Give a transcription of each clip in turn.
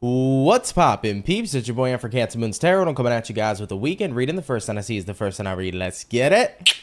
What's poppin', peeps? It's your boy for CancerMoonsTarot. I'm coming at you guys with a weekend reading. The first one I see is the first one I read. Let's get it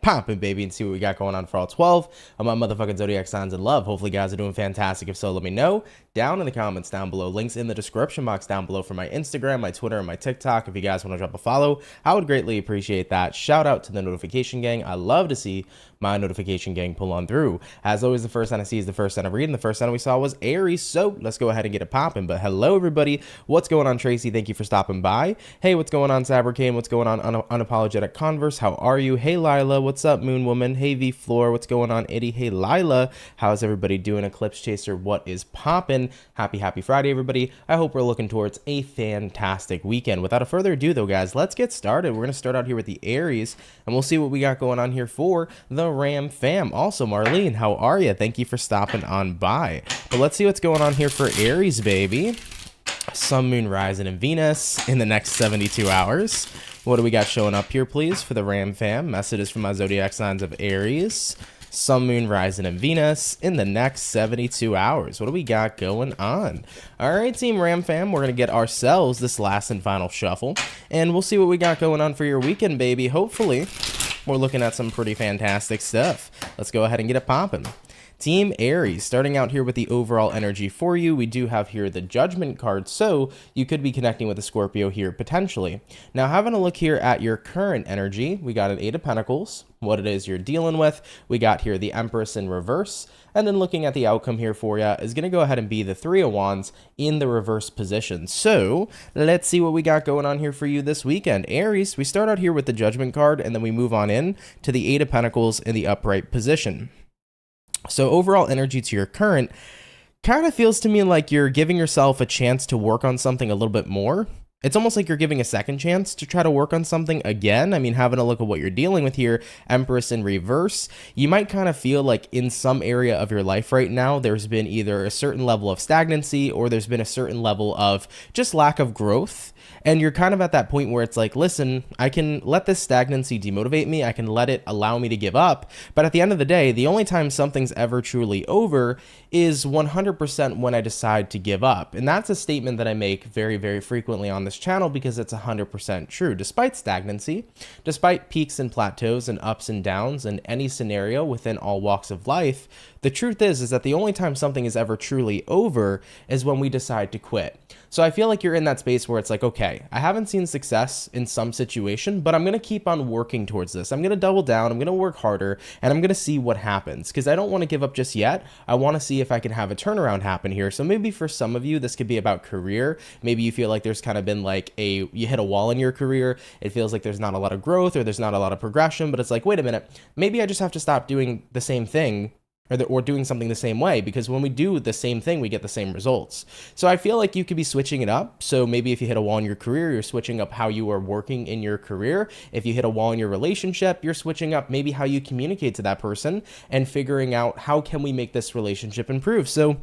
poppin', baby, and see what we got going on for all 12 of my motherfucking zodiac signs in love. Hopefully, guys are doing fantastic. If so, let me know down in the comments down below. Links in the description box down below for my Instagram, my Twitter, and my TikTok. If you guys want to drop a follow, I would greatly appreciate that. Shout out to the notification gang. I love to see my notification gang pull on through. As always, the first sign I see is the first sign I read, and the first sign we saw was Aries. So let's go ahead and get it popping. But hello, everybody. What's going on, Tracy? Thank you for stopping by. Hey, what's going on, Sabricane? What's going on, Unapologetic Converse? How are you? Hey, Lila. What's up, Moon Woman? Hey, V Floor. What's going on, Eddie? Hey, Lila. How's everybody doing? Eclipse Chaser, what is popping? Happy Friday, everybody. I hope we're looking towards a fantastic weekend. Without a further ado, though, guys, let's get started. We're going to start out here with the Aries, and we'll see what we got going on here for the Ram fam. Also, Marlene, how are you? Thank you for stopping on by. But let's see what's going on here for Aries, baby. Sun, Moon, Rising, and Venus in the next 72 hours. What do we got showing up here, please, for the Ram fam? Messages from my zodiac signs of Aries, Sun, Moon, Rising, and Venus in the next 72 hours. What do we got going on? All right, Team Ram fam, we're going to get ourselves this last and final shuffle, and we'll see what we got going on for your weekend, baby. Hopefully, we're looking at some pretty fantastic stuff. Let's go ahead and get it popping. Team Aries, starting out here with the overall energy for you, we do have here the Judgment card, so you could be connecting with a Scorpio here potentially. Now, having a look here at your current energy, we got an Eight of Pentacles, what it is you're dealing with. We got here the Empress in reverse, and then looking at the outcome here for you is going to go ahead and be the Three of Wands in the reverse position. So let's see what we got going on here for you this weekend. Aries, we start out here with the Judgment card, and then we move on in to the Eight of Pentacles in the upright position. So overall energy to your current kind of feels to me like you're giving yourself a chance to work on something a little bit more. It's almost like you're giving a second chance to try to work on something again. I mean, having a look at what you're dealing with here, Empress in reverse, you might kind of feel like in some area of your life right now, there's been either a certain level of stagnancy or there's been a certain level of just lack of growth. And you're kind of at that point where it's like, listen, I can let this stagnancy demotivate me. I can let it allow me to give up. But at the end of the day, the only time something's ever truly over is 100% when I decide to give up. And that's a statement that I make very, very frequently on this channel because it's 100% true. Despite stagnancy, despite peaks and plateaus and ups and downs in any scenario within all walks of life, the truth is that the only time something is ever truly over is when we decide to quit. So I feel like you're in that space where it's like, okay, I haven't seen success in some situation, but I'm going to keep on working towards this. I'm going to double down. I'm going to work harder, and I'm going to see what happens because I don't want to give up just yet. I want to see if I can have a turnaround happen here. So maybe for some of you, this could be about career. Maybe you feel like there's kind of been like you hit a wall in your career. It feels like there's not a lot of growth or there's not a lot of progression, but it's like, wait a minute, maybe I just have to stop doing the same thing or doing something the same way, because when we do the same thing, we get the same results. So I feel like you could be switching it up. So maybe if you hit a wall in your career, you're switching up how you are working in your career. If you hit a wall in your relationship, you're switching up maybe how you communicate to that person and figuring out how can we make this relationship improve. So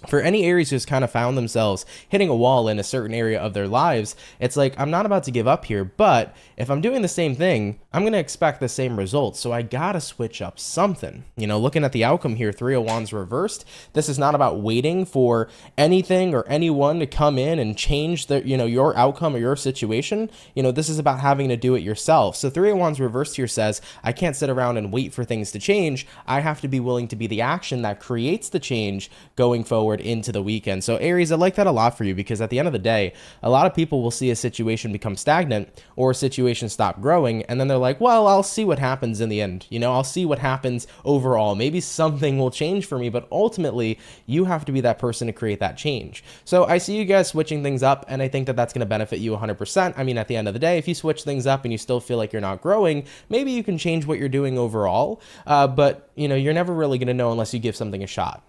for any Aries who's kind of found themselves hitting a wall in a certain area of their lives, it's like, I'm not about to give up here, but if I'm doing the same thing, I'm going to expect the same results. So I got to switch up something. You know, looking at the outcome here, Three of Wands reversed. This is not about waiting for anything or anyone to come in and change your outcome or your situation. You know, this is about having to do it yourself. So Three of Wands reversed here says, I can't sit around and wait for things to change. I have to be willing to be the action that creates the change going forward into the weekend. So Aries, I like that a lot for you because at the end of the day, a lot of people will see a situation become stagnant or a situation stop growing, and then they're like, well, I'll see what happens in the end. You know, I'll see what happens overall. Maybe something will change for me, but ultimately you have to be that person to create that change. So I see you guys switching things up, and I think that that's going to benefit you 100%. I mean, at the end of the day, if you switch things up and you still feel like you're not growing, maybe you can change what you're doing overall, but you know, you're never really going to know unless you give something a shot.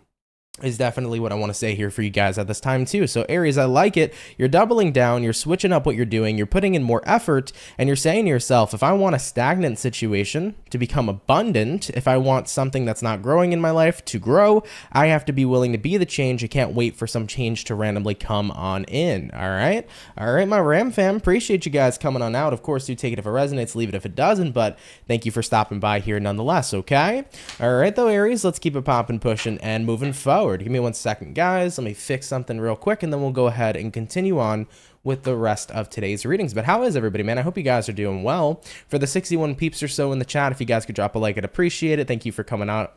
Is definitely what I want to say here for you guys at this time too. So Aries, I like it. You're doubling down, you're switching up what you're doing, you're putting in more effort, and you're saying to yourself, if I want a stagnant situation to become abundant, if I want something that's not growing in my life to grow, I have to be willing to be the change. I can't wait for some change to randomly come on in. All right, my Ram fam, appreciate you guys coming on out. Of course, do take it if it resonates, leave it if it doesn't, but thank you for stopping by here nonetheless, okay? All right though, Aries, let's keep it popping, pushing, and moving forward. forward. Give me 1 second, guys. Let me fix something real quick, and then we'll go ahead and continue on with the rest of today's readings. But how is everybody, man? I hope you guys are doing well. For the 61 peeps or so in the chat, if you guys could drop a like, I'd appreciate it. Thank you for coming out,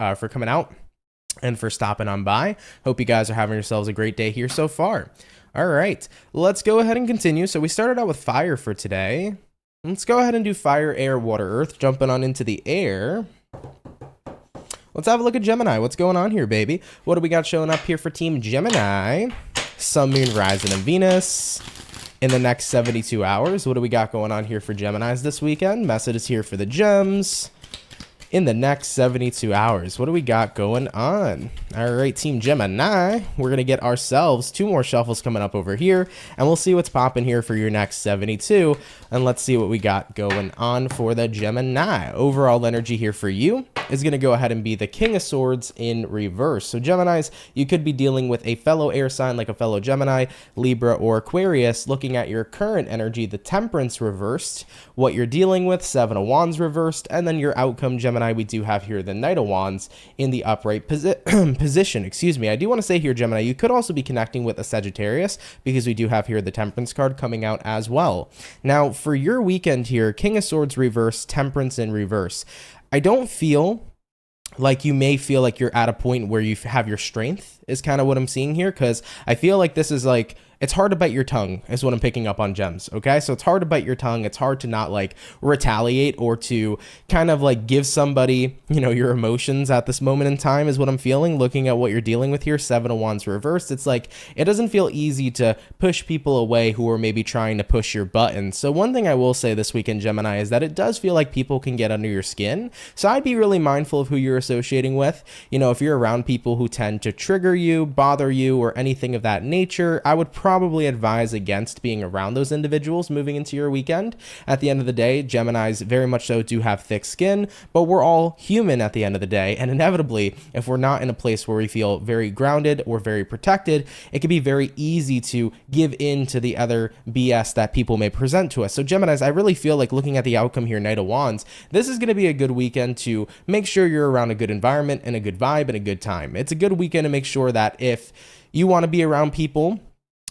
and for stopping on by. Hope you guys are having yourselves a great day here so far. All right, let's go ahead and continue. So we started out with fire for today. Let's go ahead and do fire, air, water, earth. Jumping on into the air. Let's have a look at Gemini. What's going on here, baby? What do we got showing up here for Team Gemini? Sun, Moon, Rising, and Venus. In the next 72 hours, what do we got going on here for Geminis this weekend? Message is here for the gems. In the next 72 hours, what do we got going on? All right, Team Gemini, we're going to get ourselves 2 more shuffles coming up over here, and we'll see what's popping here for your next 72, and let's see what we got going on for the Gemini. Overall energy here for you is going to go ahead and be the King of Swords in reverse. So Geminis, you could be dealing with a fellow air sign like a fellow Gemini, Libra, or Aquarius. Looking at your current energy, the Temperance reversed, what you're dealing with, 7 of Wands reversed, and then your outcome, Gemini, we do have here the Knight of Wands in the upright position. Excuse me. I do want to say here, Gemini, you could also be connecting with a Sagittarius because we do have here the Temperance card coming out as well. Now, for your weekend here, King of Swords reverse, Temperance in reverse. I don't feel like you may feel like you're at a point where you have your strength is kind of what I'm seeing here, because I feel like this is like, it's hard to bite your tongue is what I'm picking up on gems. Okay. So it's hard to bite your tongue. It's hard to not like retaliate or to kind of like give somebody, you know, your emotions at this moment in time is what I'm feeling. Looking at what you're dealing with here, 7 of Wands reversed. It's like, it doesn't feel easy to push people away who are maybe trying to push your buttons. So one thing I will say this weekend, Gemini, is that it does feel like people can get under your skin. So I'd be really mindful of who you're associating with. You know, if you're around people who tend to trigger you, bother you, or anything of that nature, I would probably advise against being around those individuals moving into your weekend. At the end of the day, Geminis very much so do have thick skin, but we're all human at the end of the day. And inevitably, if we're not in a place where we feel very grounded or very protected, it can be very easy to give in to the other BS that people may present to us. So Geminis, I really feel like looking at the outcome here, Knight of Wands, this is going to be a good weekend to make sure you're around a good environment and a good vibe and a good time. It's a good weekend to make sure that if you want to be around people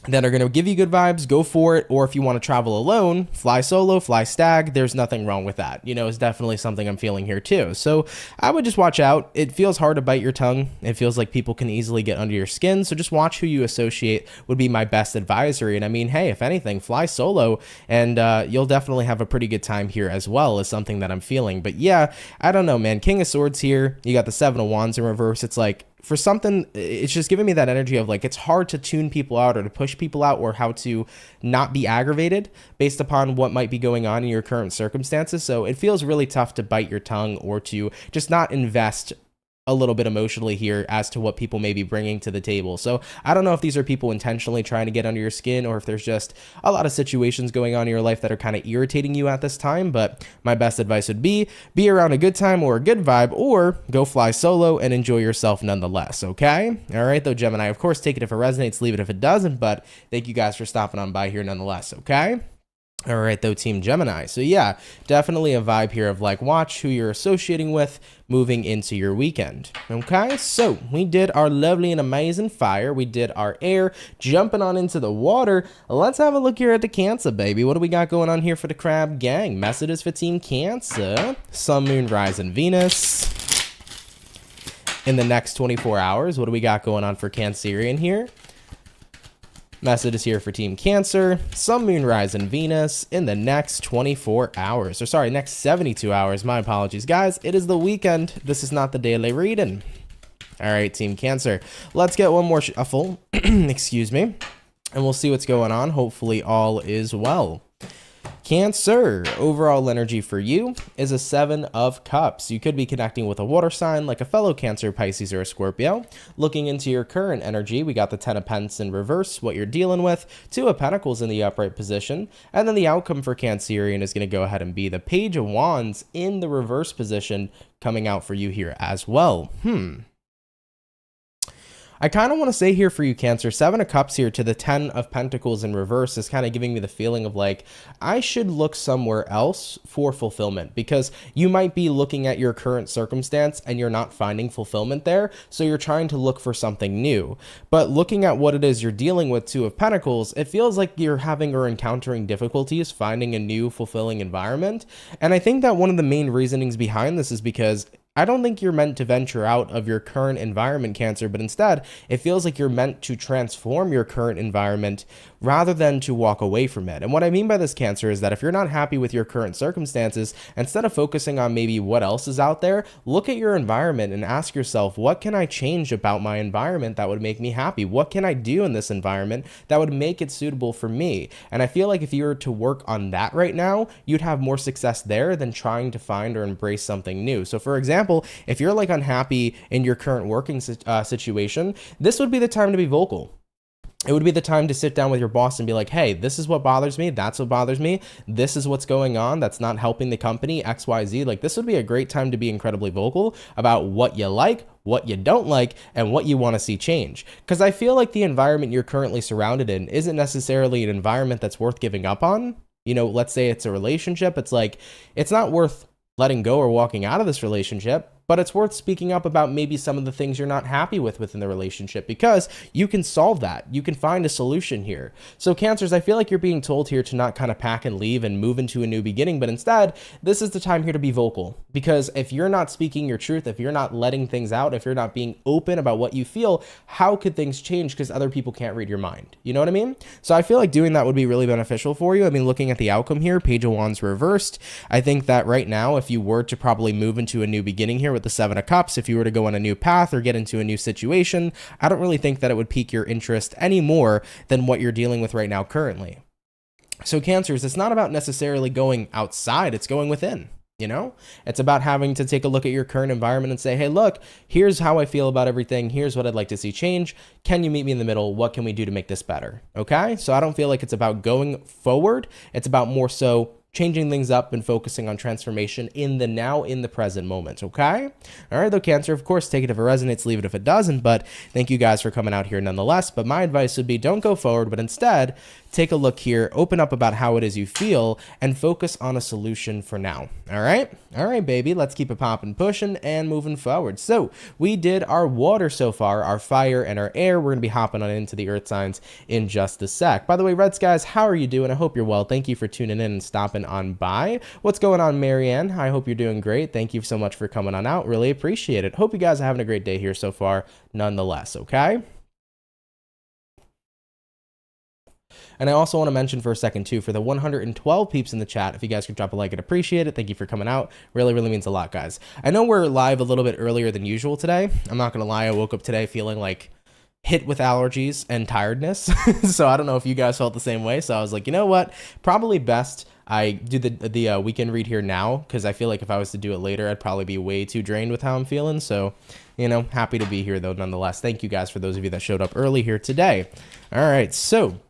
that are going to give you good vibes, go for it. Or if you want to travel alone, fly solo, fly stag, there's nothing wrong with that. You know, it's definitely something I'm feeling here too. So I would just watch out. It feels hard to bite your tongue. It feels like people can easily get under your skin. So just watch who you associate would be my best advisory. And I mean, hey, if anything, fly solo and you'll definitely have a pretty good time here as well, is something that I'm feeling. But yeah, I don't know, man. King of Swords here. You got the 7 of Wands in reverse. It's like, for something, it's just giving me that energy of like, it's hard to tune people out or to push people out or how to not be aggravated based upon what might be going on in your current circumstances. So it feels really tough to bite your tongue or to just not invest a little bit emotionally here as to what people may be bringing to the table. So I don't know if these are people intentionally trying to get under your skin or if there's just a lot of situations going on in your life that are kind of irritating you at this time. But my best advice would be around a good time or a good vibe, or go fly solo and enjoy yourself nonetheless. Okay. All right, though, Gemini, of course, take it if it resonates, leave it if it doesn't, but thank you guys for stopping on by here nonetheless. Okay. All right, though, Team Gemini. So yeah, definitely a vibe here of like, watch who you're associating with moving into your weekend. Okay, so we did our lovely and amazing fire. We did our air, jumping on into the water. Let's have a look here at the Cancer, baby. What do we got going on here for the Crab Gang? Messages for Team Cancer. Sun, Moon, Rising, Venus. In the next 24 hours, what do we got going on for Cancerian here? Message is here for Team Cancer. Sun, Moon, Rising, Venus in the next 24 hours. Or sorry, next 72 hours. My apologies, guys. It is the weekend. This is not the daily reading. All right, Team Cancer. Let's get one more shuffle. Excuse me. And we'll see what's going on. Hopefully all is well. Cancer, overall energy for you is a 7 of Cups. You could be connecting with a water sign like a fellow Cancer, Pisces, or a Scorpio. Looking into your current energy, we got the 10 of Pentacles in reverse, what you're dealing with, 2 of Pentacles in the upright position, and then the outcome for Cancerian is going to go ahead and be the Page of Wands in the reverse position coming out for you here as well. I kind of want to say here for you, Cancer, 7 of Cups here to the 10 of Pentacles in reverse is kind of giving me the feeling of like, I should look somewhere else for fulfillment, because you might be looking at your current circumstance and you're not finding fulfillment there. So you're trying to look for something new. But looking at what it is you're dealing with, 2 of Pentacles, it feels like you're having or encountering difficulties finding a new fulfilling environment. And I think that one of the main reasonings behind this is because I don't think you're meant to venture out of your current environment, Cancer, but instead it feels like you're meant to transform your current environment rather than to walk away from it. And what I mean by this, Cancer, is that if you're not happy with your current circumstances, instead of focusing on maybe what else is out there, look at your environment and ask yourself, what can I change about my environment that would make me happy? What can I do in this environment that would make it suitable for me? And I feel like if you were to work on that right now, you'd have more success there than trying to find or embrace something new. So for example, if you're like unhappy in your current working situation, this would be the time to be vocal. It would be the time to sit down with your boss and be like, hey, this is what bothers me. That's what bothers me. This is what's going on. That's not helping the company, XYZ. Like, this would be a great time to be incredibly vocal about what you like, what you don't like, and what you want to see change. Because I feel like the environment you're currently surrounded in isn't necessarily an environment that's worth giving up on. You know, let's say it's a relationship. It's like, it's not worth letting go or walking out of this relationship, but it's worth speaking up about maybe some of the things you're not happy with within the relationship, because you can solve that. You can find a solution here. So Cancers, I feel like you're being told here to not kind of pack and leave and move into a new beginning, but instead, this is the time here to be vocal. Because if you're not speaking your truth, if you're not letting things out, if you're not being open about what you feel, how could things change? Because other people can't read your mind. You know what I mean? So I feel like doing that would be really beneficial for you. I mean, looking at the outcome here, Page of Wands reversed, I think that right now, if you were to probably move into a new beginning here with the 7 of Cups, if you were to go on a new path or get into a new situation, I don't really think that it would pique your interest any more than what you're dealing with right now currently. So Cancers, it's not about necessarily going outside, it's going within. You know, it's about having to take a look at your current environment and say, hey, look, here's how I feel about everything. Here's what I'd like to see change. Can you meet me in the middle? What can we do to make this better? Okay. So I don't feel like it's about going forward. It's about more so changing things up and focusing on transformation in the now, in the present moment. Okay. All right, though, Cancer, of course, take it if it resonates, leave it if it doesn't. But thank you guys for coming out here nonetheless. But my advice would be, don't go forward, but instead take a look here, open up about how it is you feel, and focus on a solution for now. All right. All right, baby. Let's keep it popping, pushing, and moving forward. So we did our water so far, our fire, and our air. We're going to be hopping on into the earth signs in just a sec. By the way, Red Skies, how are you doing? I hope you're well. Thank you for tuning in and stopping on by. What's going on, Marianne? I hope you're doing great. Thank you so much for coming on out. Really appreciate it. Hope you guys are having a great day here so far nonetheless. Okay. And I also want to mention for a second too, for the 112 peeps in the chat, if you guys could drop a like, I'd appreciate it. Thank you for coming out. Really, really means a lot, guys. I know we're live a little bit earlier than usual today. I'm not going to lie. I woke up today feeling like hit with allergies and tiredness. So I don't know if you guys felt the same way. So I was like, you know what? Probably best I do the weekend read here now, because I feel like if I was to do it later, I'd probably be way too drained with how I'm feeling. So, you know, happy to be here though, nonetheless. Thank you guys for those of you that showed up early here today. All right, so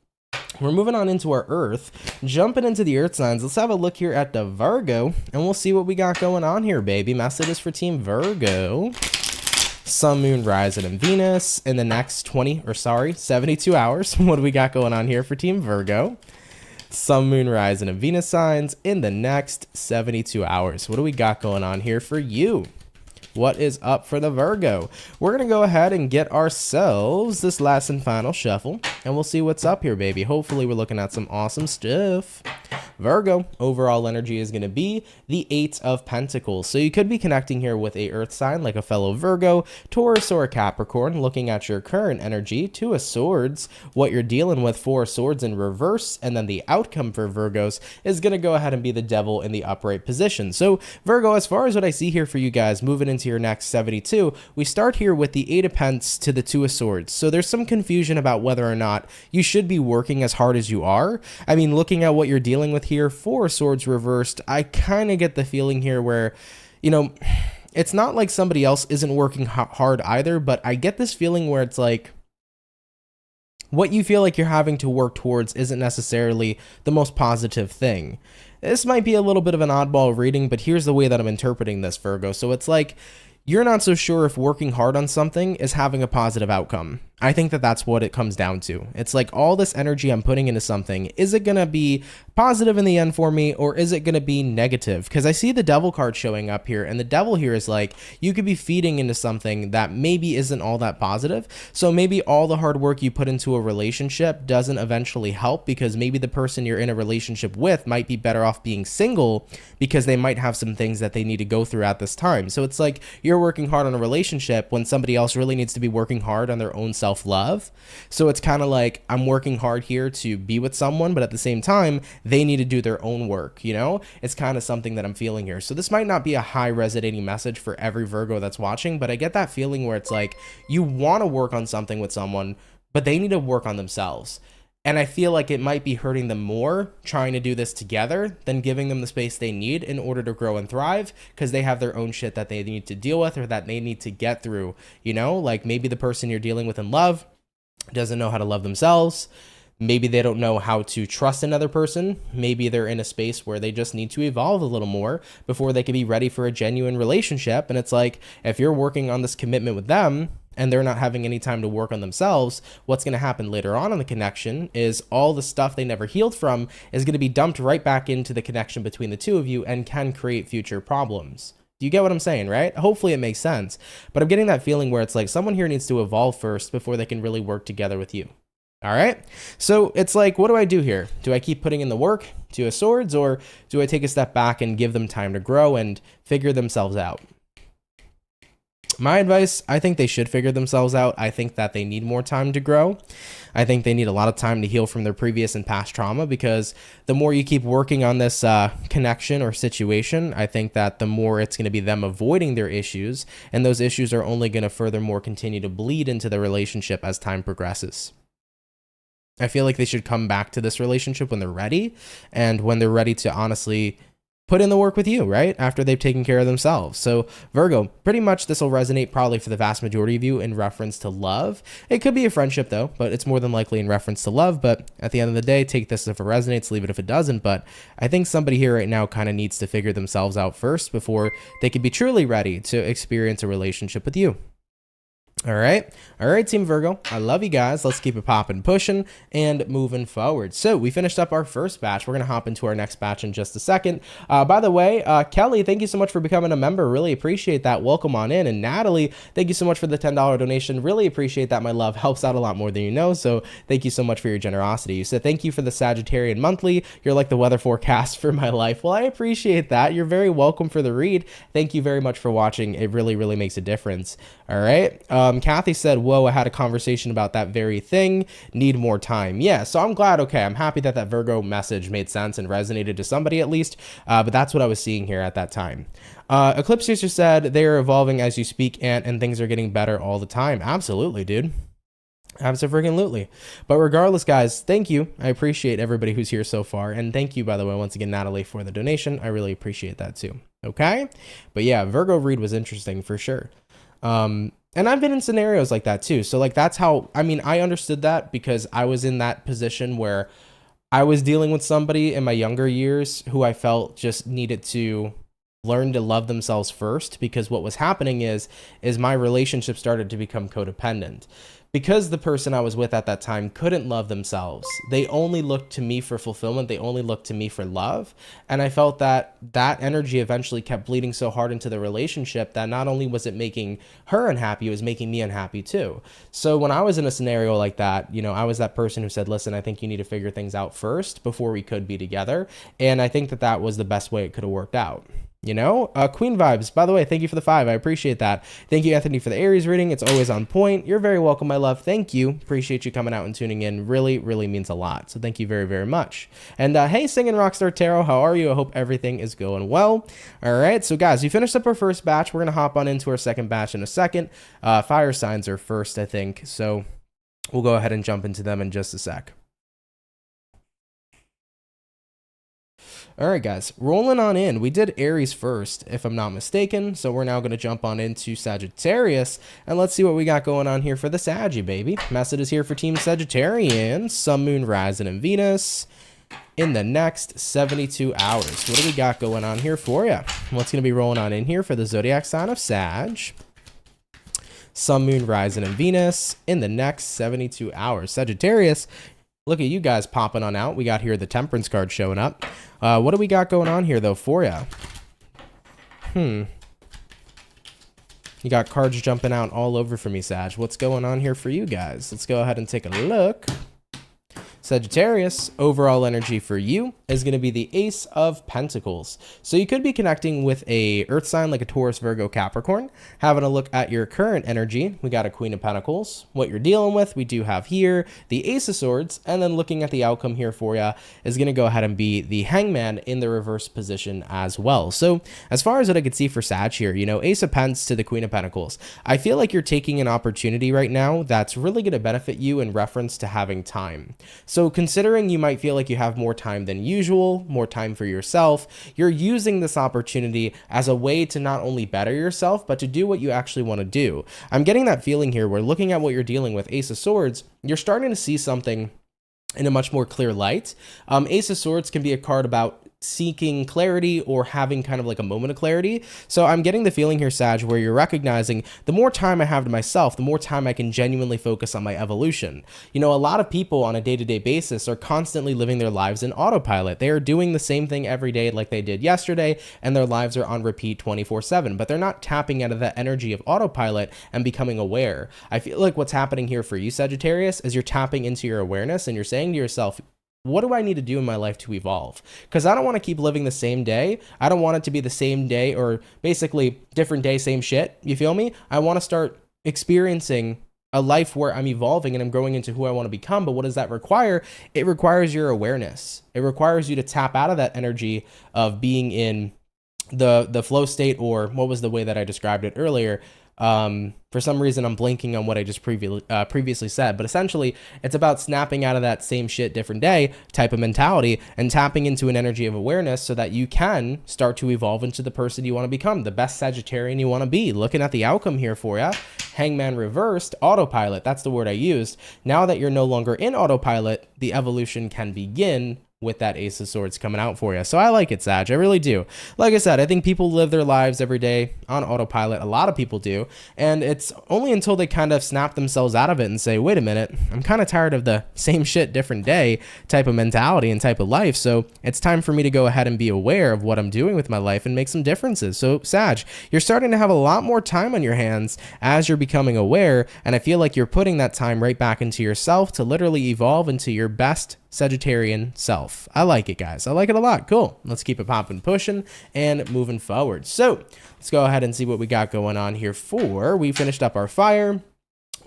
we're moving on into our Earth, jumping into the Earth signs. Let's have a look here at the Virgo, and we'll see what we got going on here, baby. Messages for Team Virgo. Sun, Moon, Rising, and Venus in the next 72 hours. What do we got going on here for Team Virgo? Sun, Moon, Rising, and Venus signs in the next 72 hours. What do we got going on here for you? What is up for the Virgo? We're going to go ahead and get ourselves this last and final shuffle, and we'll see what's up here, baby. Hopefully, we're looking at some awesome stuff. Virgo, overall energy is going to be the 8 of Pentacles. So you could be connecting here with a earth sign like a fellow Virgo, Taurus, or a Capricorn, looking at your current energy. 2 of Swords, what you're dealing with, 4 of Swords in reverse, and then the outcome for Virgos is going to go ahead and be the Devil in the upright position. So Virgo, as far as what I see here for you guys, moving into your next 72, we start here with the 8 of Pents to the 2 of Swords. So there's some confusion about whether or not you should be working as hard as you are. I mean, looking at what you're dealing with here, 4 of Swords reversed, I kind of get the feeling here where, you know, it's not like somebody else isn't working hard either, but I get this feeling where it's like what you feel like you're having to work towards isn't necessarily the most positive thing. This might be a little bit of an oddball reading, but here's the way that I'm interpreting this, Virgo. So it's like you're not so sure if working hard on something is having a positive outcome. I think that that's what it comes down to. It's like all this energy I'm putting into something, is it going to be positive in the end for me, or is it going to be negative? Because I see the devil card showing up here, and the devil here is like, you could be feeding into something that maybe isn't all that positive. So maybe all the hard work you put into a relationship doesn't eventually help, because maybe the person you're in a relationship with might be better off being single, because they might have some things that they need to go through at this time. So it's like you're working hard on a relationship when somebody else really needs to be working hard on their own self-love. So it's kind of like, I'm working hard here to be with someone, but at the same time, they need to do their own work, you know? It's kind of something that I'm feeling here. So this might not be a high resonating message for every Virgo that's watching, but I get that feeling where it's like, you want to work on something with someone, but they need to work on themselves. And I feel like it might be hurting them more trying to do this together than giving them the space they need in order to grow and thrive, because they have their own shit that they need to deal with or that they need to get through, you know? Like maybe the person you're dealing with in love doesn't know how to love themselves. Maybe they don't know how to trust another person. Maybe they're in a space where they just need to evolve a little more before they can be ready for a genuine relationship. And it's like, if you're working on this commitment with them and they're not having any time to work on themselves, what's going to happen later on in the connection is all the stuff they never healed from is going to be dumped right back into the connection between the two of you and can create future problems. Do you get what I'm saying, right? Hopefully it makes sense. But I'm getting that feeling where it's like someone here needs to evolve first before they can really work together with you. All right. So it's like, what do I do here? Do I keep putting in the work, Two of Swords, or do I take a step back and give them time to grow and figure themselves out? My advice, I think they should figure themselves out. I think that they need more time to grow. I think they need a lot of time to heal from their previous and past trauma, because the more you keep working on this connection or situation, I think that the more it's going to be them avoiding their issues, and those issues are only going to furthermore continue to bleed into the relationship as time progresses. I feel like they should come back to this relationship when they're ready, and when they're ready to honestly put in the work with you, right? After they've taken care of themselves. So Virgo, pretty much this will resonate probably for the vast majority of you in reference to love. It could be a friendship though, but it's more than likely in reference to love. But at the end of the day, take this if it resonates, leave it if it doesn't. But I think somebody here right now kind of needs to figure themselves out first before they could be truly ready to experience a relationship with you. All right, Team Virgo, I love you guys. Let's keep it popping, pushing, and moving forward. So we finished up our first batch. We're going to hop into our next batch in just a second. By the way, Kelly, thank you so much for becoming a member. Really appreciate that. Welcome on in. And Natalie, thank you so much for the $10 donation. Really appreciate that, my love. Helps out a lot more than you know. So thank you so much for your generosity. You said, thank you for the Sagittarian monthly. You're like the weather forecast for my life. Well, I appreciate that. You're very welcome for the read. Thank you very much for watching. It really, really makes a difference. All right. Kathy said, whoa, I had a conversation about that very thing. Need more time. Yeah, so I'm glad. Okay, I'm happy that that Virgo message made sense and resonated to somebody at least. But that's what I was seeing here at that time. Eclipse User said, they are evolving as you speak, and things are getting better all the time. Absolutely, dude. Absolutely. But regardless, guys, thank you. I appreciate everybody who's here so far. And thank you, by the way, once again, Natalie, for the donation. I really appreciate that too. Okay? But yeah, Virgo read was interesting for sure. And I've been in scenarios like that too. So like, that's how, I mean, I understood that because I was in that position where I was dealing with somebody in my younger years who I felt just needed to learn to love themselves first, because what was happening is my relationship started to become codependent. Because the person I was with at that time couldn't love themselves. They only looked to me for fulfillment. They only looked to me for love. And I felt that that energy eventually kept bleeding so hard into the relationship that not only was it making her unhappy, it was making me unhappy too. So when I was in a scenario like that, you know, I was that person who said, listen, I think you need to figure things out first before we could be together. And I think that that was the best way it could have worked out. You know, Queen Vibes, by the way, thank you for the 5. I appreciate that. Thank you, Anthony, for the Aries reading. It's always on point. You're very welcome, my love. Thank you. Appreciate you coming out and tuning in. Really, really means a lot. So thank you very, very much. And hey, Singing Rockstar Tarot, how are you? I hope everything is going well. All right. So guys, we finished up our first batch. We're going to hop on into our second batch in a second. Fire signs are first, I think. So we'll go ahead and jump into them in just a sec. All right, guys, rolling on in. We did Aries first, if I'm not mistaken. So we're now going to jump on into Sagittarius. And let's see what we got going on here for the Saggy, baby. Message is here for Team Sagittarian. Sun, Moon, Rising, and Venus. in the next 72 hours. What do we got going on here for you? What's going to be rolling on in here for the zodiac sign of Sag? Sun, Moon, Rising, and Venus in the next 72 hours. Sagittarius, look at you guys popping on out. We got here the Temperance card showing up. What do we got going on here, though, for you? You got cards jumping out all over for me, Sag. What's going on here for you guys? Let's go ahead and take a look. Sagittarius, overall energy for you is going to be the Ace of Pentacles. So you could be connecting with a earth sign like a Taurus, Virgo, Capricorn. Having a look at your current energy, we got a Queen of Pentacles. What you're dealing with, we do have here the Ace of Swords. And then looking at the outcome here for you is going to go ahead and be the Hangman in the reverse position as well. So as far as what I could see for Sag here, you know, Ace of Pents to the Queen of Pentacles. I feel like you're taking an opportunity right now that's really going to benefit you in reference to having time. So considering you might feel like you have more time than usual, more time for yourself, you're using this opportunity as a way to not only better yourself, but to do what you actually want to do. I'm getting that feeling here where looking at what you're dealing with, Ace of Swords, you're starting to see something in a much more clear light. Ace of Swords can be a card about seeking clarity or having kind of like a moment of clarity. So I'm getting the feeling here, Sag, where you're recognizing the more time I have to myself, the more time I can genuinely focus on my evolution. You know, a lot of people on a day-to-day basis are constantly living their lives in autopilot. They are doing the same thing every day like they did yesterday, and their lives are on repeat 24/7, but they're not tapping out of that energy of autopilot and becoming aware. I feel like what's happening here for you, Sagittarius, is you're tapping into your awareness and you're saying to yourself, what do I need to do in my life to evolve? Because I don't want to keep living the same day. I don't want it to be the same day or basically different day, same shit. You feel me? I want to start experiencing a life where I'm evolving and I'm growing into who I want to become. But what does that require? It requires your awareness. It requires you to tap out of that energy of being in the flow state, or what was the way that I described it earlier? For some reason, I'm blanking on what I just previously said, but essentially it's about snapping out of that same shit, different day type of mentality and tapping into an energy of awareness so that you can start to evolve into the person you want to become, the best Sagittarian you want to be. Looking at the outcome here for you, Hangman reversed, autopilot, that's the word I used. Now that you're no longer in autopilot, the evolution can begin with that Ace of Swords coming out for you. So I like it, Sag. I really do. Like I said, I think people live their lives every day on autopilot. A lot of people do. And it's only until they kind of snap themselves out of it and say, wait a minute, I'm kind of tired of the same shit, different day type of mentality and type of life. So it's time for me to go ahead and be aware of what I'm doing with my life and make some differences. So Sag, you're starting to have a lot more time on your hands as you're becoming aware. And I feel like you're putting that time right back into yourself to literally evolve into your best Sagittarian self. I like it, guys. I like it a lot. Cool. Let's keep it popping, pushing, and moving forward. So let's go ahead and see what we got going on here for. We finished up our fire.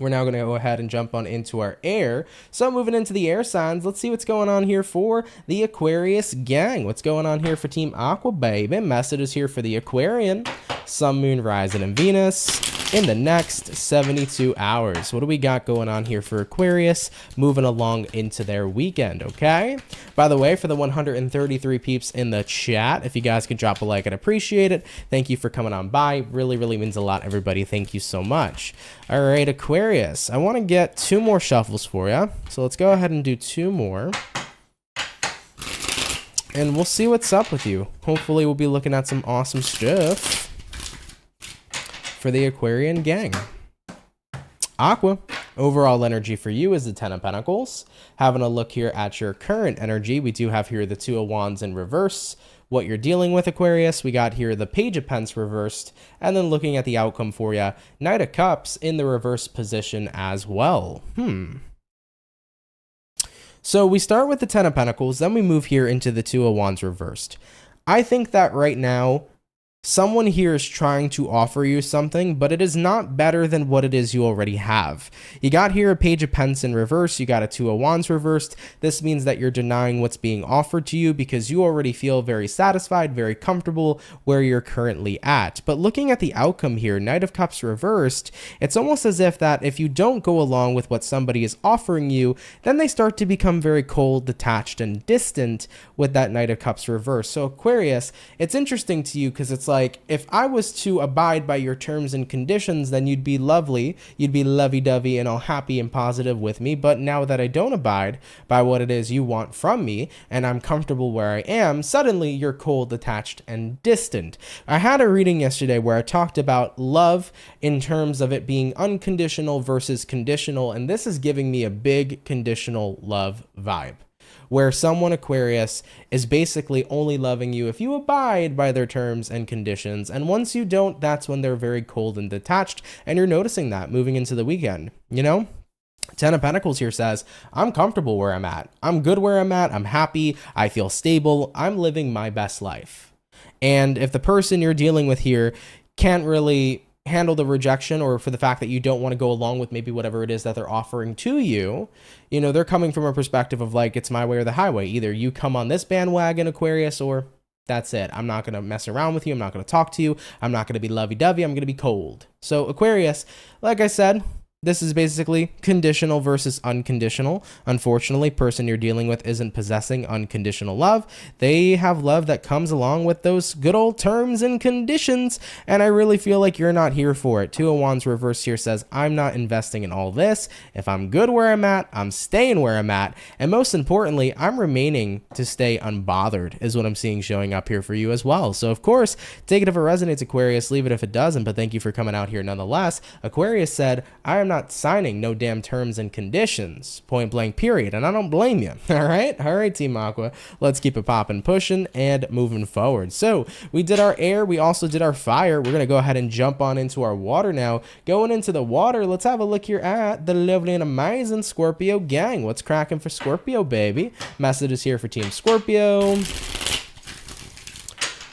We're now going to go ahead and jump on into our air. So moving into the air signs, let's see what's going on here for the Aquarius gang. What's going on here for Team Aqua, baby? Messages here for the Aquarian, Sun, Moon, Rising, and Venus in the next 72 hours. What do we got going on here for Aquarius moving along into their weekend, okay? By the way, for the 133 peeps in the chat, if you guys could drop a like, I'd appreciate it. Thank you for coming on by. Really, really means a lot, everybody. Thank you so much. All right, Aquarius, I want to get 2 more shuffles for you. So let's go ahead and do 2 more. And we'll see what's up with you. Hopefully, we'll be looking at some awesome stuff for the Aquarian gang. Aqua, overall energy for you is the 10 of Pentacles. Having a look here at your current energy, we do have here the 2 of Wands in reverse. What you're dealing with, Aquarius, we got here the Page of Pentacles reversed, and then looking at the outcome for you, Knight of Cups in the reverse position as well. So we start with the 10 of Pentacles, then we move here into the 2 of Wands reversed. I think that right now, someone here is trying to offer you something, but it is not better than what it is you already have. You got here a Page of Pentacles in reverse. You got a 2 of Wands reversed. This means that you're denying what's being offered to you because you already feel very satisfied, very comfortable where you're currently at. But looking at the outcome here, Knight of Cups reversed, it's almost as if that if you don't go along with what somebody is offering you, then they start to become very cold, detached, and distant with that Knight of Cups reversed. So Aquarius, it's interesting to you because it's like, if I was to abide by your terms and conditions, then you'd be lovely, you'd be lovey-dovey and all happy and positive with me. But now that I don't abide by what it is you want from me, and I'm comfortable where I am, suddenly you're cold, detached, and distant. I had a reading yesterday where I talked about love in terms of it being unconditional versus conditional, and this is giving me a big conditional love vibe, where someone, Aquarius, is basically only loving you if you abide by their terms and conditions. And once you don't, that's when they're very cold and detached. And you're noticing that moving into the weekend, you know? 10 of Pentacles here says, I'm comfortable where I'm at. I'm good where I'm at. I'm happy. I feel stable. I'm living my best life. And if the person you're dealing with here can't really handle the rejection, or for the fact that you don't want to go along with maybe whatever it is that they're offering to you, you know, they're coming from a perspective of like, it's my way or the highway. Either you come on this bandwagon, Aquarius, or that's it. I'm not going to mess around with you. I'm not going to talk to you. I'm not going to be lovey-dovey. I'm going to be cold. So Aquarius, like I said, this is basically conditional versus unconditional. Unfortunately, person you're dealing with isn't possessing unconditional love. They have love that comes along with those good old terms and conditions, and I really feel like you're not here for it. Two of Wands reversed here says, I'm not investing in all this. If I'm good where I'm at, I'm staying where I'm at, and most importantly, I'm remaining to stay unbothered is what I'm seeing showing up here for you as well. So of course, take it if it resonates, Aquarius, leave it if it doesn't, but thank you for coming out here nonetheless. Aquarius said, I am not signing no damn terms and conditions, point blank period, and I don't blame you. All right, Team Aqua, let's keep it popping, pushing, and moving forward. So we did our air, we also did our fire. We're gonna go ahead and jump on into our water now. Going into the water, let's have a look here at the lovely and amazing Scorpio gang. What's cracking for Scorpio, baby? Messages here for Team Scorpio.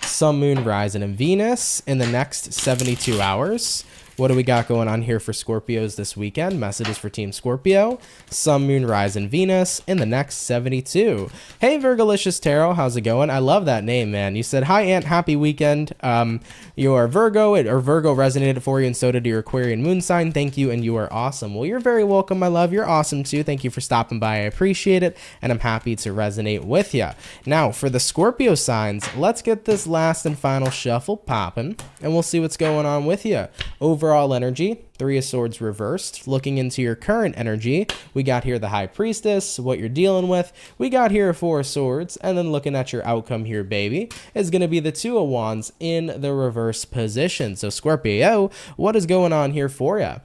Sun, Moon, Rising, and Venus in the next 72 hours. What do we got going on here for Scorpios this weekend? Messages for Team Scorpio. Sun, Moon, Rising, Venus in the next 72. Hey, Virgolicious Tarot, how's it going? I love that name, man. You said, hi, Aunt, happy weekend. You are Virgo, or Virgo resonated for you, and so did your Aquarian moon sign. Thank you, and you are awesome. Well, you're very welcome, my love. You're awesome, too. Thank you for stopping by. I appreciate it, and I'm happy to resonate with you. Now, for the Scorpio signs, let's get this last and final shuffle popping, and we'll see what's going on with you. Overall energy, Three of Swords reversed. Looking into your current energy, we got here the High Priestess, what you're dealing with. We got here Four of Swords, and then looking at your outcome here, baby, is going to be the Two of Wands in the reverse position. So Scorpio, what is going on here for you?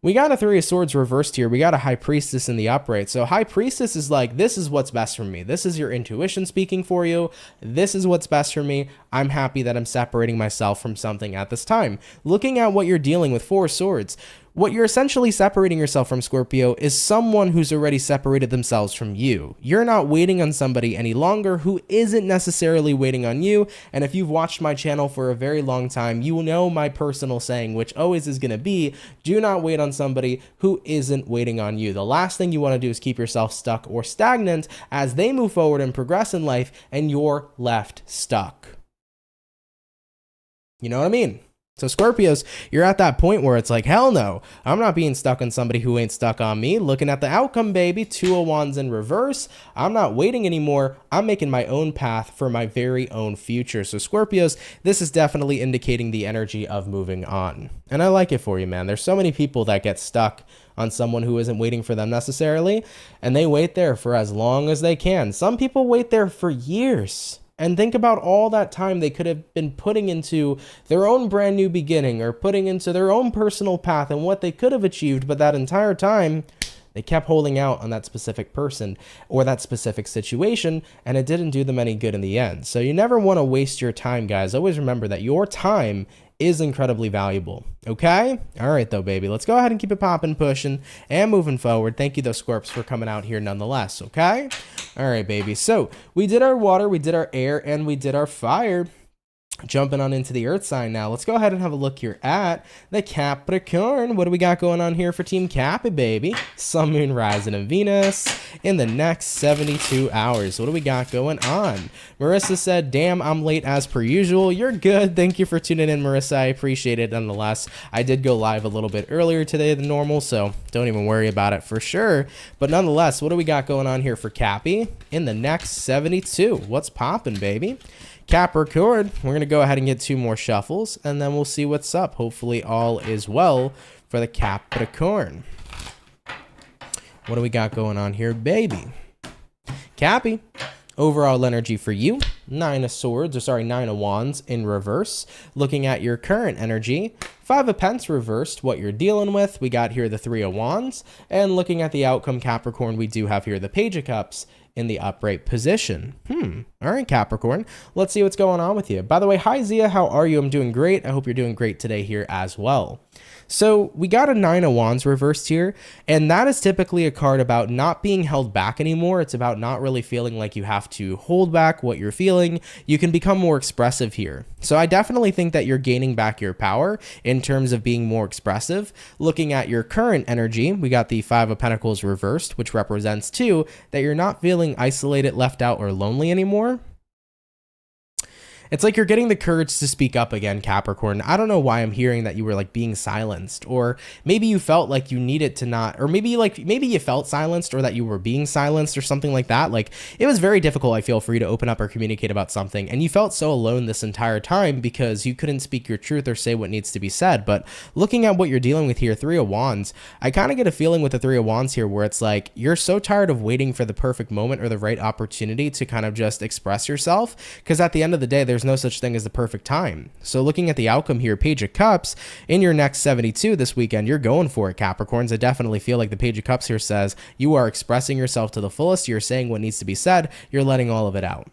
We got a Three of Swords reversed here. We got a High Priestess in the upright. So High Priestess is like, this is what's best for me. This is your intuition speaking for you. This is what's best for me. I'm happy that I'm separating myself from something at this time. Looking at what you're dealing with, Four of Swords, what you're essentially separating yourself from, Scorpio, is someone who's already separated themselves from you. You're not waiting on somebody any longer who isn't necessarily waiting on you. And if you've watched my channel for a very long time, you will know my personal saying, which always is going to be, do not wait on somebody who isn't waiting on you. The last thing you want to do is keep yourself stuck or stagnant as they move forward and progress in life and you're left stuck. You know what I mean? So Scorpios, you're at that point where it's like, hell no, I'm not being stuck on somebody who ain't stuck on me. Looking at the outcome, baby, Two of Wands in reverse. I'm not waiting anymore. I'm making my own path for my very own future. So Scorpios, this is definitely indicating the energy of moving on. And I like it for you, man. There's so many people that get stuck on someone who isn't waiting for them necessarily, and they wait there for as long as they can. Some people wait there for years. And think about all that time they could have been putting into their own brand new beginning or putting into their own personal path and what they could have achieved. But that entire time, they kept holding out on that specific person or that specific situation, and it didn't do them any good in the end. So you never want to waste your time, guys. Always remember that your time is incredibly valuable. Okay? All right, though, baby. Let's go ahead and keep it popping, pushing, and moving forward. Thank you, though, Scorps, for coming out here nonetheless. Okay? All right, baby. So we did our water, we did our air, and we did our fire. Jumping on into the earth sign now. Let's go ahead and have a look here at the Capricorn. What do we got going on here for Team Cappy, baby? Sun, Moon, Rising, and Venus in the next 72 hours. What do we got going on? Marissa said, damn, I'm late as per usual. You're good. Thank you for tuning in, Marissa. I appreciate it nonetheless. I did go live a little bit earlier today than normal, so don't even worry about it for sure. But nonetheless, what do we got going on here for Cappy in the next 72? What's popping, baby? Capricorn, we're going to go ahead and get 2 more shuffles, and then we'll see what's up. Hopefully all is well for the Capricorn. What do we got going on here, baby? Cappy, overall energy for you, 9 of Swords, or sorry, 9 of Wands in reverse. Looking at your current energy, 5 of Pents reversed, what you're dealing with. We got here the 3 of Wands. And looking at the outcome, Capricorn, we do have here the Page of Cups in the upright position. All right, Capricorn, let's see what's going on with you. By the way, hi Zia, how are you? I'm doing great. I hope you're doing great today here as well. So we got a 9 of Wands reversed here, and that is typically a card about not being held back anymore. It's about not really feeling like you have to hold back what you're feeling. You can become more expressive here. So I definitely think that you're gaining back your power in terms of being more expressive. Looking at your current energy, we got the 5 of Pentacles reversed, which represents too that you're not feeling isolated, left out, or lonely anymore. It's like you're getting the courage to speak up again, Capricorn. I don't know why I'm hearing that you were like being silenced, or maybe you felt like you needed to not, or maybe you felt silenced, or that you were being silenced or something like that. Like it was very difficult, I feel, for you to open up or communicate about something, and you felt so alone this entire time because you couldn't speak your truth or say what needs to be said. But looking at what you're dealing with here, 3 of Wands, I kind of get a feeling with the 3 of Wands here where it's like you're so tired of waiting for the perfect moment or the right opportunity to kind of just express yourself, because at the end of the day, there's no such thing as the perfect time. So looking at the outcome here, Page of Cups, in your next 72 this weekend, you're going for it, Capricorns. I definitely feel like the Page of Cups here says you are expressing yourself to the fullest. You're saying what needs to be said. You're letting all of it out.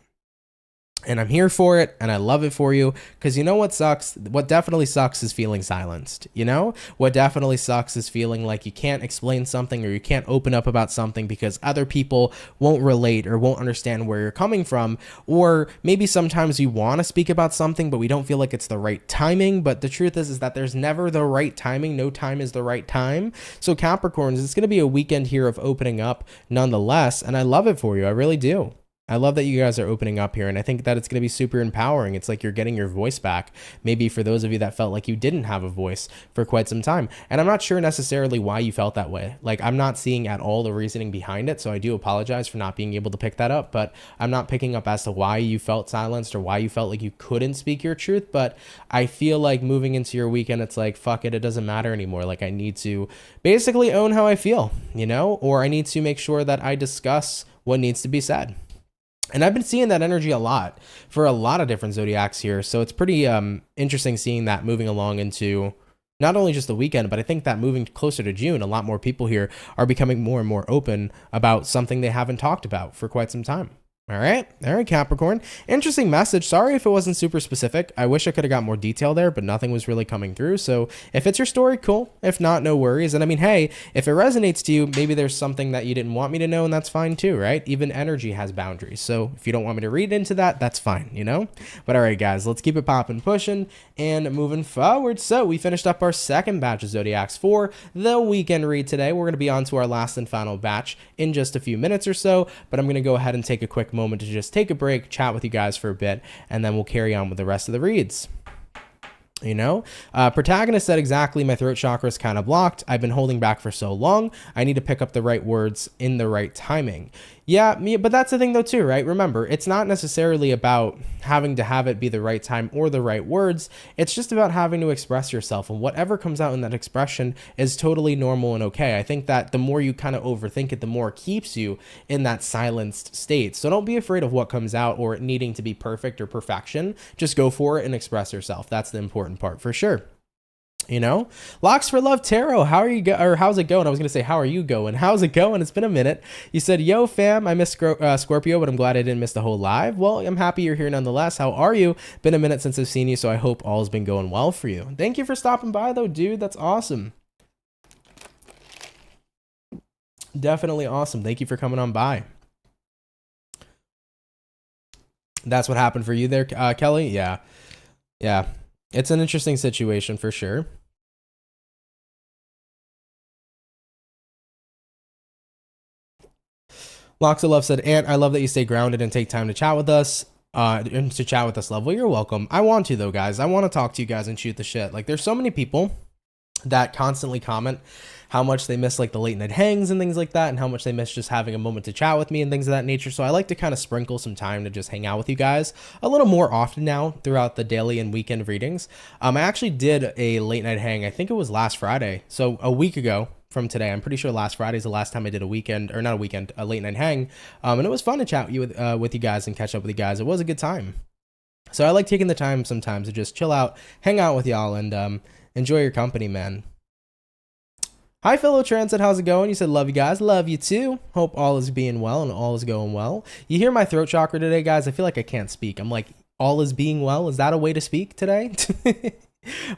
And I'm here for it, and I love it for you, because you know what sucks? What definitely sucks is feeling silenced, you know? What definitely sucks is feeling like you can't explain something or you can't open up about something because other people won't relate or won't understand where you're coming from. Or maybe sometimes we want to speak about something, but we don't feel like it's the right timing. But the truth is that there's never the right timing. No time is the right time. So Capricorns, it's going to be a weekend here of opening up nonetheless, and I love it for you. I really do. I love that you guys are opening up here, and I think that it's going to be super empowering. It's like you're getting your voice back, maybe for those of you that felt like you didn't have a voice for quite some time. And I'm not sure necessarily why you felt that way. Like, I'm not seeing at all the reasoning behind it, so I do apologize for not being able to pick that up, but I'm not picking up as to why you felt silenced or why you felt like you couldn't speak your truth. But I feel like moving into your weekend, it's like, fuck it, it doesn't matter anymore. Like, I need to basically own how I feel, you know, or I need to make sure that I discuss what needs to be said. And I've been seeing that energy a lot for a lot of different zodiacs here. So it's pretty interesting seeing that moving along into not only just the weekend, but I think that moving closer to June, a lot more people here are becoming more and more open about something they haven't talked about for quite some time. All right, Capricorn. Interesting message. Sorry if it wasn't super specific. I wish I could have got more detail there, but nothing was really coming through. So if it's your story, cool. If not, no worries. And I mean, hey, if it resonates to you, maybe there's something that you didn't want me to know, and that's fine too, right? Even energy has boundaries. So if you don't want me to read into that, that's fine, you know? But all right, guys, let's keep it popping, pushing, and moving forward. So we finished up our second batch of zodiacs for the weekend read today. We're going to be on to our last and final batch in just a few minutes or so, but I'm going to go ahead and take a quick moment to just take a break, chat with you guys for a bit, and then we'll carry on with the rest of the reads. You know, protagonist said exactly, my throat chakra is kind of blocked. I've been holding back for so long. I need to pick up the right words in the right timing. Yeah, but that's the thing though too, right? Remember, it's not necessarily about having to have it be the right time or the right words. It's just about having to express yourself, and whatever comes out in that expression is totally normal and okay. I think that the more you kind of overthink it, the more it keeps you in that silenced state. So don't be afraid of what comes out or it needing to be perfect or perfection. Just go for it and express yourself. That's the important part for sure. You know, Locks for Love Tarot, how are you or how's it going? I was gonna say, how are you going? How's it going? It's been a minute. You said, yo fam, I missed Scorpio, but I'm glad I didn't miss the whole live. Well, I'm happy you're here nonetheless. How are you? Been a minute since I've seen you, so I hope all's been going well for you. Thank you for stopping by though, dude. That's awesome. Definitely awesome. Thank you for coming on by. That's what happened for you there, Kelly? Yeah. It's an interesting situation for sure. Locks of Love said, Aunt, I love that you stay grounded and take time to chat with us. Love. Well, you're welcome. I want to though, guys. I want to talk to you guys and shoot the shit. Like, there's so many people that constantly comment how much they miss like the late night hangs and things like that, and how much they miss just having a moment to chat with me and things of that nature. So I like to kind of sprinkle some time to just hang out with you guys a little more often now throughout the daily and weekend readings. I actually did a late night hang, I think it was last Friday, so a week ago from today. I'm pretty sure last Friday is the last time I did a weekend, or not a weekend, a late night hang. And it was fun to chat with you guys and catch up with you guys. It was a good time. So I like taking the time sometimes to just chill out, hang out with y'all, and enjoy your company, man. Hi, fellow Transit. How's it going? You said, love you guys. Love you too. Hope all is being well and all is going well. You hear my throat chakra today, guys? I feel like I can't speak. I'm like, all is being well. Is that a way to speak today?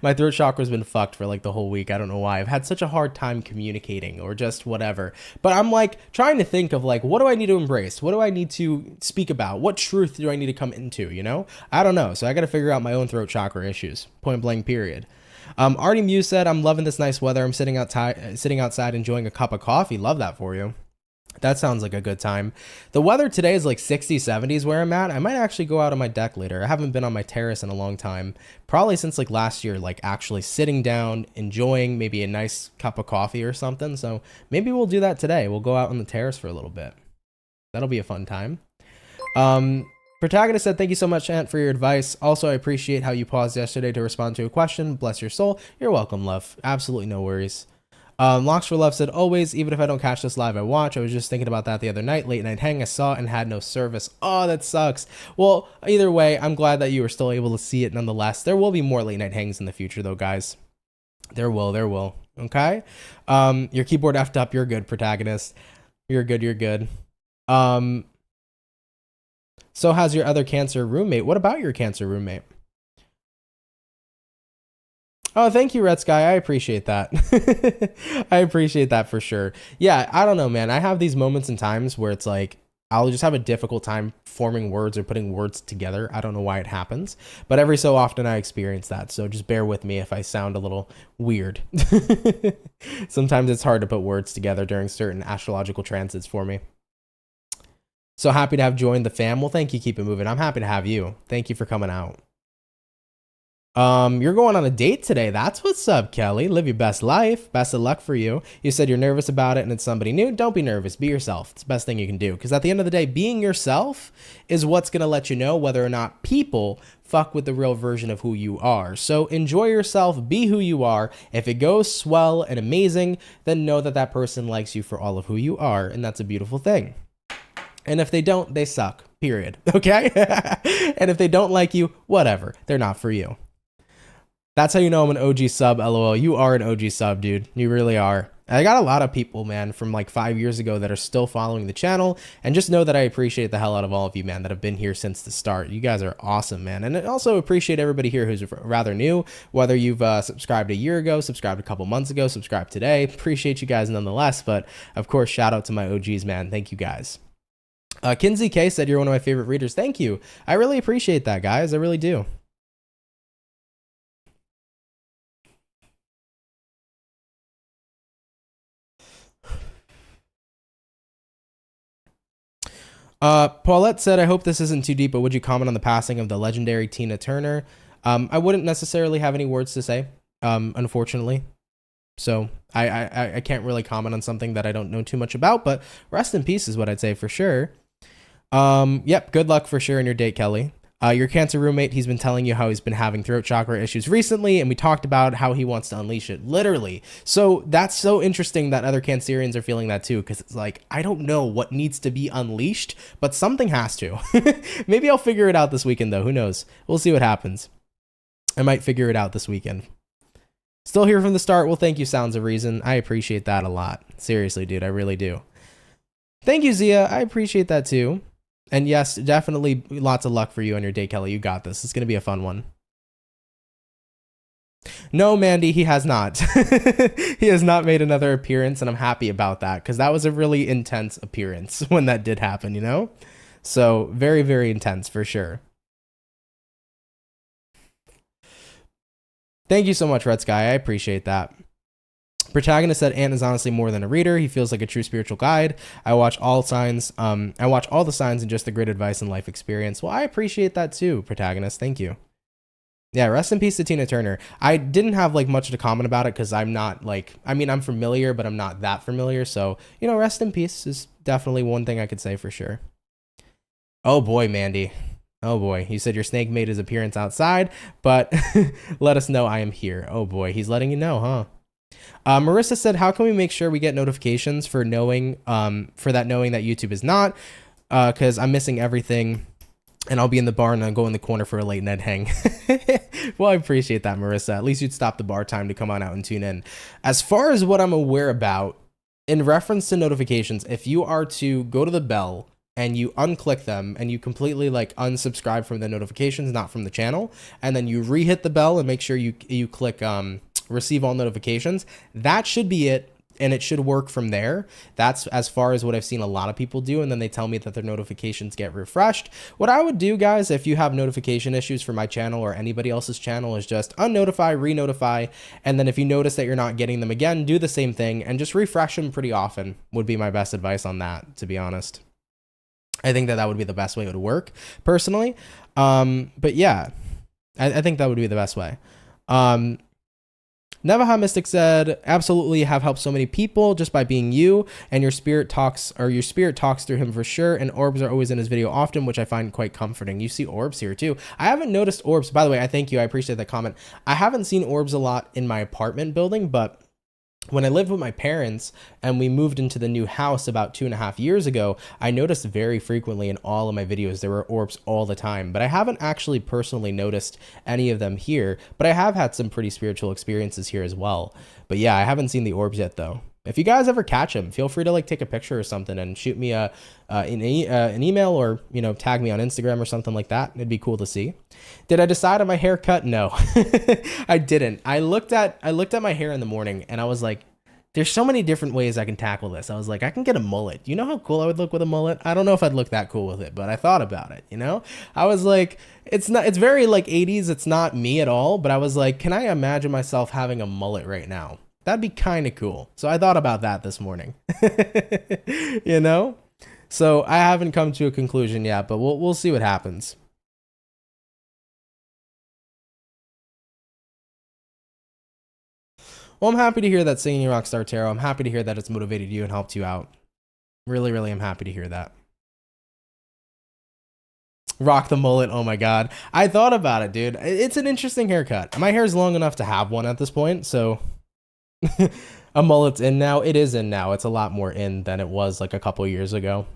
My throat chakra's been fucked for like the whole week. I don't know why. I've had such a hard time communicating or just whatever. But I'm like trying to think of like, what do I need to embrace? What do I need to speak about? What truth do I need to come into, you know? I don't know. So I got to figure out my own throat chakra issues. Point blank, period. Artie Muse said, I'm loving this nice weather. I'm sitting outside enjoying a cup of coffee. Love that for you. That sounds like a good time. The weather today is like 60s, 70s where I'm at. I might actually go out on my deck later. I haven't been on my terrace in a long time. Probably since like last year, like actually sitting down, enjoying maybe a nice cup of coffee or something. So maybe we'll do that today. We'll go out on the terrace for a little bit. That'll be a fun time. Protagonist said, thank you so much, Ant, for your advice. Also, I appreciate how you paused yesterday to respond to a question. Bless your soul. You're welcome, love. Absolutely no worries. Locks for Love said, always, even if I don't catch this live, I watch. I was just thinking about that the other night. Late night hang, I saw it and had no service. Oh, that sucks. Well, either way, I'm glad that you were still able to see it nonetheless. There will be more late night hangs in the future, though, guys. There will. Okay? Your keyboard effed up. You're good, Protagonist. You're good. So how's your other Cancer roommate? What about your Cancer roommate? Oh, thank you, Red Sky. I appreciate that. I appreciate that for sure. Yeah, I don't know, man. I have these moments and times where it's like, I'll just have a difficult time forming words or putting words together. I don't know why it happens, but every so often I experience that. So just bear with me if I sound a little weird. Sometimes it's hard to put words together during certain astrological transits for me. So happy to have joined the fam. Well, thank you. Keep it moving. I'm happy to have you. Thank you for coming out. You're going on a date today. That's what's up, Kelly. Live your best life. Best of luck for you. You said you're nervous about it and it's somebody new. Don't be nervous. Be yourself. It's the best thing you can do. Because at the end of the day, being yourself is what's going to let you know whether or not people fuck with the real version of who you are. So enjoy yourself. Be who you are. If it goes swell and amazing, then know that that person likes you for all of who you are. And that's a beautiful thing. And if they don't, they suck. Period. Okay? And if they don't like you, whatever. They're not for you. That's how you know I'm an OG sub, LOL. You are an OG sub, dude. You really are. I got a lot of people, man, from like 5 years ago that are still following the channel. And just know that I appreciate the hell out of all of you, man, that have been here since the start. You guys are awesome, man. And I also appreciate everybody here who's rather new, whether you've subscribed a year ago, subscribed a couple months ago, subscribed today. Appreciate you guys nonetheless. But of course, shout out to my OGs, man. Thank you guys. Kinsey K said you're one of my favorite readers. Thank you. I really appreciate that, guys. I really do. Paulette said, I hope this isn't too deep, but would you comment on the passing of the legendary Tina Turner? I wouldn't necessarily have any words to say, unfortunately. So I can't really comment on something that I don't know too much about, but rest in peace is what I'd say for sure. Yep, good luck for sure in your date, Kelly. Your Cancer roommate, he's been telling you how he's been having throat chakra issues recently, and we talked about how he wants to unleash it, literally. So that's so interesting that other Cancerians are feeling that too, because it's like, I don't know what needs to be unleashed, but something has to. Maybe I'll figure it out this weekend, though. Who knows? We'll see what happens. I might figure it out this weekend. Still here from the start. Well, thank you, Sounds of Reason. I appreciate that a lot. Seriously, dude, I really do. Thank you, Zia. I appreciate that too. And yes, definitely lots of luck for you on your day, Kelly. You got this. It's going to be a fun one. No, Mandy, he has not. He has not made another appearance, and I'm happy about that because that was a really intense appearance when that did happen, you know? So very, very intense for sure. Thank you so much, Red Sky. I appreciate that. Protagonist said Ant is honestly more than a reader. He feels like a true spiritual guide. I watch all signs. I watch all the signs and just the great advice and life experience. Well, I appreciate that too, Protagonist. Thank you. Yeah, rest in peace to Tina Turner. I didn't have like much to comment about it because I'm not like, I mean, I'm familiar, but I'm not that familiar. So, you know, rest in peace is definitely one thing I could say for sure. Oh boy, Mandy. Oh boy, you said your snake made his appearance outside, but let us know I am here. Oh boy, he's letting you know, huh? Marissa said, how can we make sure we get notifications for knowing, for that knowing that YouTube is not, because I'm missing everything. And I'll be in the bar and I'll go in the corner for a late night hang. Well, I appreciate that, Marissa. At least you'd stop the bar time to come on out and tune in. As far as what I'm aware about, in reference to notifications, if you are to go to the bell and you unclick them and you completely like unsubscribe from the notifications, not from the channel, and then you re-hit the bell and make sure you click receive all notifications, that should be it. And it should work from there. That's as far as what I've seen a lot of people do. And then they tell me that their notifications get refreshed. What I would do, guys, if you have notification issues for my channel or anybody else's channel, is just unnotify, re-notify. And then if you notice that you're not getting them again, do the same thing and just refresh them pretty often would be my best advice on that, to be honest. I think that would be the best way it would work personally. But yeah, I think that would be the best way. Navaha Mystic said, absolutely have helped so many people just by being you, and your spirit talks through him for sure, and orbs are always in his video often, which I find quite comforting. You see orbs here too. I haven't noticed orbs. By the way, I thank you. I appreciate that comment. I haven't seen orbs a lot in my apartment building, but when I lived with my parents and we moved into the new house about 2.5 years ago, I noticed very frequently in all of my videos, there were orbs all the time, but I haven't actually personally noticed any of them here, but I have had some pretty spiritual experiences here as well. But yeah, I haven't seen the orbs yet though. If you guys ever catch them, feel free to like take a picture or something and shoot me an email or, you know, tag me on Instagram or something like that. It'd be cool to see. Did I decide on my haircut? No, I didn't. I looked at my hair in the morning and I was like, there's so many different ways I can tackle this. I was like, I can get a mullet. You know how cool I would look with a mullet? I don't know if I'd look that cool with it, but I thought about it, you know? I was like, it's very like 80s. It's not me at all, but I was like, can I imagine myself having a mullet right now? That'd be kind of cool. So I thought about that this morning, you know? So I haven't come to a conclusion yet, but we'll see what happens. Well, I'm happy to hear that Singing Rockstar Tarot. I'm happy to hear that it's motivated you and helped you out. Really, really am happy to hear that. Rock the mullet. Oh my God. I thought about it, dude. It's an interesting haircut. My hair is long enough to have one at this point, so a mullet's in now. It is in now. It's a lot more in than it was like a couple years ago.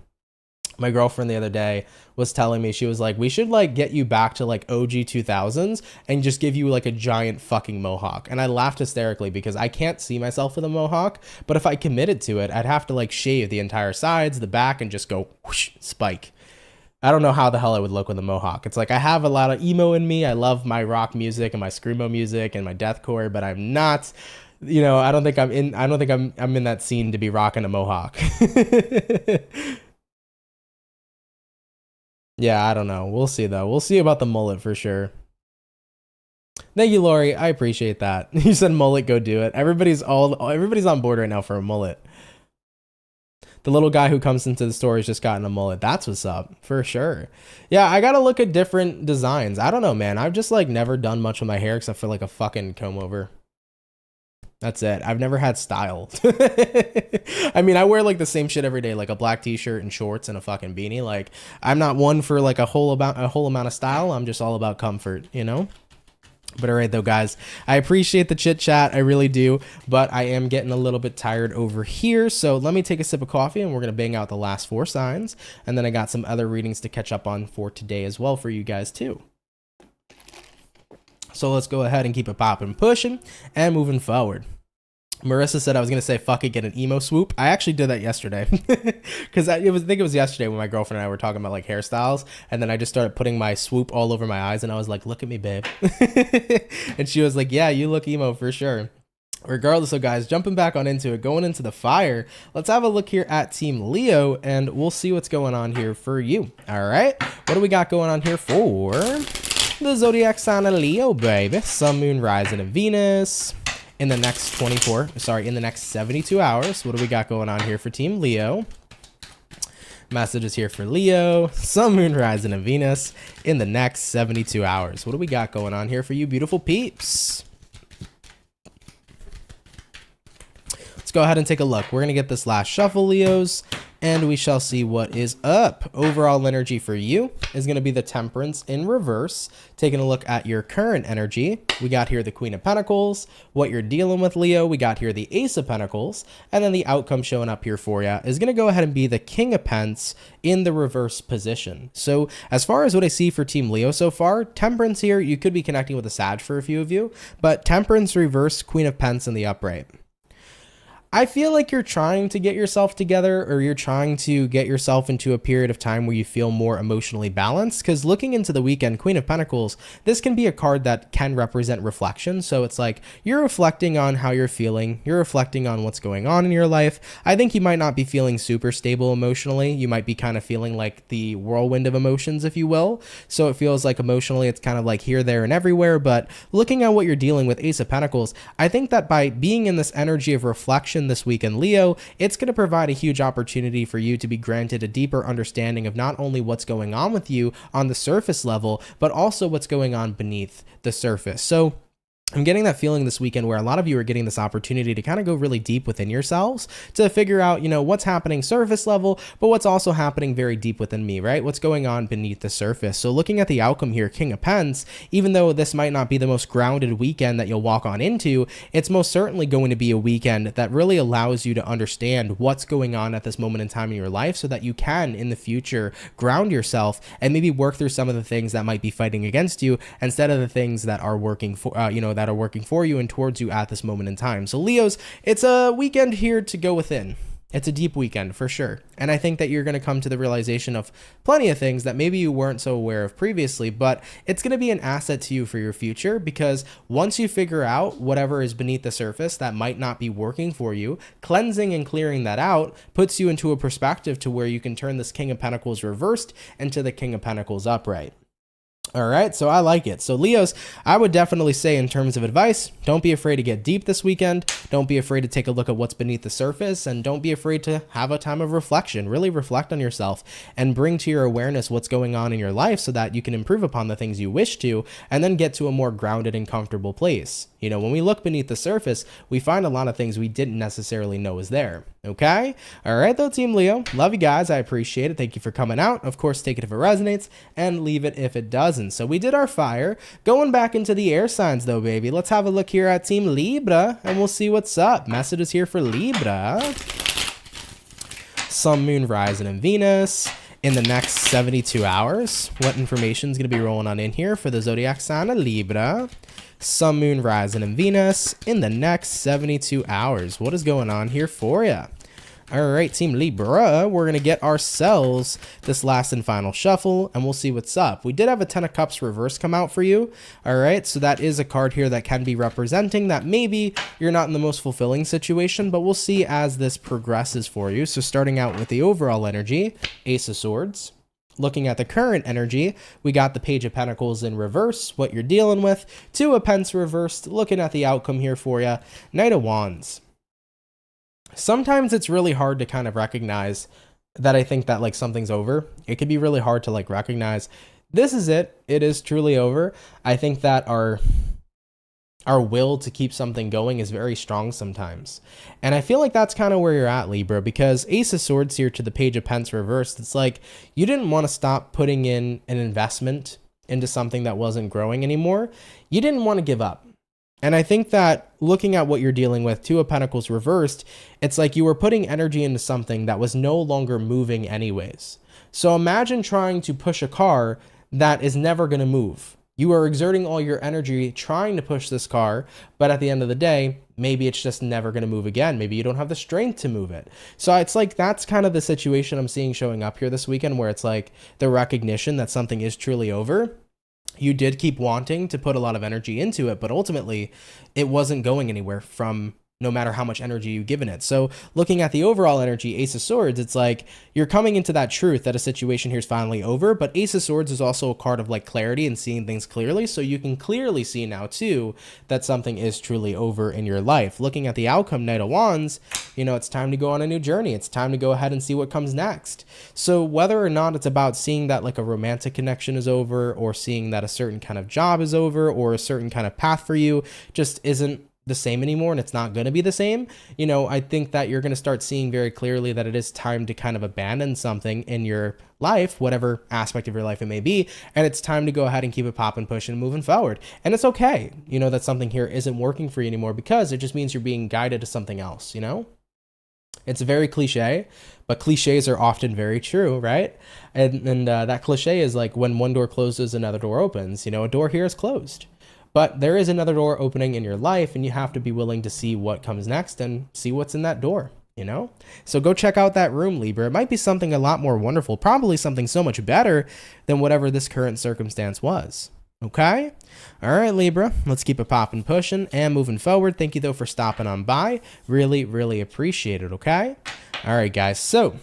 My girlfriend the other day was telling me, she was like, we should like get you back to like OG 2000s and just give you like a giant fucking mohawk. And I laughed hysterically because I can't see myself with a mohawk, but if I committed to it, I'd have to like shave the entire sides, the back, and just go whoosh, spike. I don't know how the hell I would look with a mohawk. It's like I have a lot of emo in me. I love my rock music and my screamo music and my deathcore, but I'm not, you know, I don't think I'm in that scene to be rocking a mohawk. Yeah, I don't know. We'll see though. We'll see about the mullet for sure. Thank you, Lori. I appreciate that. You said mullet, go do it. Everybody's on board right now for a mullet. The little guy who comes into the store has just gotten a mullet. That's what's up for sure. Yeah, I gotta look at different designs. I don't know, man. I've just like never done much with my hair except for like a fucking comb over. That's it. I've never had style. I mean, I wear like the same shit every day, like a black t-shirt and shorts and a fucking beanie. Like I'm not one for like a whole amount of style. I'm just all about comfort, you know? But all right though, guys, I appreciate the chit chat. I really do, but I am getting a little bit tired over here. So let me take a sip of coffee and we're going to bang out the last 4 signs. And then I got some other readings to catch up on for today as well for you guys too. So let's go ahead and keep it popping, pushing, and moving forward. Marissa said I was going to say, fuck it, get an emo swoop. I actually did that yesterday because I think it was yesterday when my girlfriend and I were talking about like hairstyles. And then I just started putting my swoop all over my eyes and I was like, look at me, babe. And she was like, yeah, you look emo for sure. Regardless of, guys, jumping back on into it, going into the fire, let's have a look here at Team Leo and we'll see what's going on here for you. All right. What do we got going on here for the zodiac sign of Leo, baby? Sun, moon, rising, and Venus. In the next 72 hours, what do we got going on here for Team Leo? Messages here for Leo, Sun, Moon, Rising, and Venus in the next 72 hours. What do we got going on here for you beautiful peeps? Let's go ahead and take a look. We're going to get this last shuffle, Leos, and we shall see what is up. Overall energy for you is going to be the Temperance in reverse. Taking a look at your current energy, we got here the Queen of Pentacles. What you're dealing with, Leo, we got here the Ace of Pentacles. And then the outcome showing up here for you is going to go ahead and be the King of Pence in the reverse position. So as far as what I see for Team Leo so far, Temperance here, you could be connecting with a Sag for a few of you, but Temperance reverse, Queen of Pence in the upright. I feel like you're trying to get yourself together, or you're trying to get yourself into a period of time where you feel more emotionally balanced, because looking into the weekend, Queen of Pentacles, this can be a card that can represent reflection. So it's like you're reflecting on how you're feeling. You're reflecting on what's going on in your life. I think you might not be feeling super stable emotionally. You might be kind of feeling like the whirlwind of emotions, if you will. So it feels like emotionally it's kind of like here, there, and everywhere. But looking at what you're dealing with, Ace of Pentacles, I think that by being in this energy of reflection this weekend, Leo, it's going to provide a huge opportunity for you to be granted a deeper understanding of not only what's going on with you on the surface level, but also what's going on beneath the surface. So I'm getting that feeling this weekend where a lot of you are getting this opportunity to kind of go really deep within yourselves to figure out, what's happening surface level, but what's also happening very deep within me, right? What's going on beneath the surface. So looking at the outcome here, King of Pence, even though this might not be the most grounded weekend that you'll walk on into, it's most certainly going to be a weekend that really allows you to understand what's going on at this moment in time in your life so that you can, in the future, ground yourself and maybe work through some of the things that might be fighting against you instead of the things that are working for, that are working for you and towards you at this moment in time. So Leos, it's a weekend here to go within. It's a deep weekend for sure. And I think that you're going to come to the realization of plenty of things that maybe you weren't so aware of previously, but it's going to be an asset to you for your future, because once you figure out whatever is beneath the surface that might not be working for you, cleansing and clearing that out puts you into a perspective to where you can turn this King of Pentacles reversed into the King of Pentacles upright. All right, so I like it. So Leos, I would definitely say in terms of advice, don't be afraid to get deep this weekend. Don't be afraid to take a look at what's beneath the surface, and don't be afraid to have a time of reflection. Really reflect on yourself and bring to your awareness what's going on in your life so that you can improve upon the things you wish to and then get to a more grounded and comfortable place. When we look beneath the surface, we find a lot of things we didn't necessarily know is there. Okay? All right, though, Team Leo. Love you guys. I appreciate it. Thank you for coming out. Of course, take it if it resonates and leave it if it doesn't. So we did our fire. Going back into the air signs, though, baby. Let's have a look here at Team Libra, and we'll see what's up. Messages here for Libra. Sun, Moon, Rising, and Venus in the next 72 hours. What information is going to be rolling on in here for the zodiac sign of Libra? Sun, Moon, Rising, and Venus in the next 72 hours. What is going on here for you? All right, Team Libra, we're going to get ourselves this last and final shuffle, and we'll see what's up. We did have a 10 of Cups reverse come out for you. All right, so that is a card here that can be representing that maybe you're not in the most fulfilling situation, but we'll see as this progresses for you. So starting out with the overall energy, Ace of Swords. Looking at the current energy, we got the Page of Pentacles in reverse, what you're dealing with, Two of Pence reversed, looking at the outcome here for you, Knight of Wands. Sometimes it's really hard to kind of recognize that I think that like something's over. It can be really hard to like recognize this is it. It is truly over. I think that our will to keep something going is very strong sometimes. And I feel like that's kind of where you're at, Libra, because Ace of Swords here to the Page of Pence reversed. It's like you didn't want to stop putting in an investment into something that wasn't growing anymore. You didn't want to give up. And I think that looking at what you're dealing with, Two of Pentacles reversed, it's like you were putting energy into something that was no longer moving anyways. So imagine trying to push a car that is never going to move. You are exerting all your energy trying to push this car, but at the end of the day, maybe it's just never going to move again. Maybe you don't have the strength to move it. So it's like that's kind of the situation I'm seeing showing up here this weekend, where it's like the recognition that something is truly over. You did keep wanting to put a lot of energy into it, but ultimately it wasn't going anywhere from no matter how much energy you've given it. So looking at the overall energy, Ace of Swords, it's like you're coming into that truth that a situation here is finally over, but Ace of Swords is also a card of like clarity and seeing things clearly. So you can clearly see now too that something is truly over in your life. Looking at the outcome, Knight of Wands, you know, it's time to go on a new journey. It's time to go ahead and see what comes next. So whether or not it's about seeing that like a romantic connection is over, or seeing that a certain kind of job is over, or a certain kind of path for you just isn't the same anymore, and it's not going to be the same, you know, I think that you're going to start seeing very clearly that it is time to kind of abandon something in your life, whatever aspect of your life it may be, and it's time to go ahead and keep it popping, pushing, moving forward. And it's okay, you know, that something here isn't working for you anymore, because it just means you're being guided to something else, you know? It's very cliche, but cliches are often very true, right? And that cliche is like, when one door closes, another door opens. You know, a door here is closed, but there is another door opening in your life, and you have to be willing to see what comes next and see what's in that door, you know? So go check out that room, Libra. It might be something a lot more wonderful, probably something so much better than whatever this current circumstance was. Okay? All right, Libra, let's keep it popping, pushing, and moving forward. Thank you, though, for stopping on by. Really, really appreciate it, okay? All right, guys, so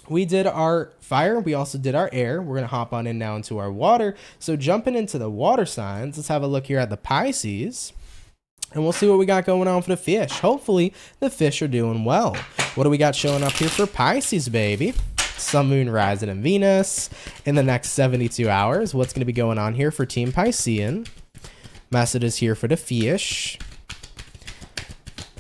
we did our fire. We also did our air. We're going to hop on in now into our water. So jumping into the water signs, let's have a look here at the Pisces, and we'll see what we got going on for the fish. Hopefully the fish are doing well. What do we got showing up here for Pisces, baby? Sun, Moon, Rising, and Venus in the next 72 hours. What's going to be going on here for Team Piscean? Messages here for the fish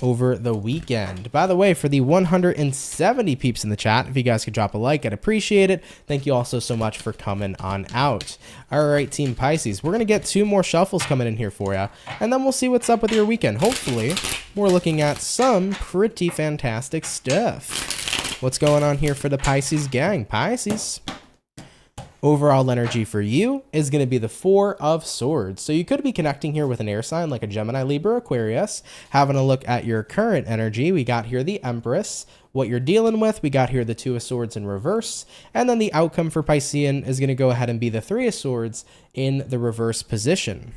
over the weekend. By the way, for the 170 peeps in the chat, if you guys could drop a like, I'd appreciate it. Thank you also so much for coming on out. All right, Team Pisces, we're going to get 2 more shuffles coming in here for you, and then we'll see what's up with your weekend. Hopefully, we're looking at some pretty fantastic stuff. What's going on here for the Pisces gang? Pisces, overall energy for you is going to be the 4 of Swords. So you could be connecting here with an air sign like a Gemini, Libra, Aquarius. Having a look at your current energy, we got here the Empress. What you're dealing with, we got here the 2 of Swords in reverse. And then the outcome for Piscean is going to go ahead and be the 3 of Swords in the reverse position.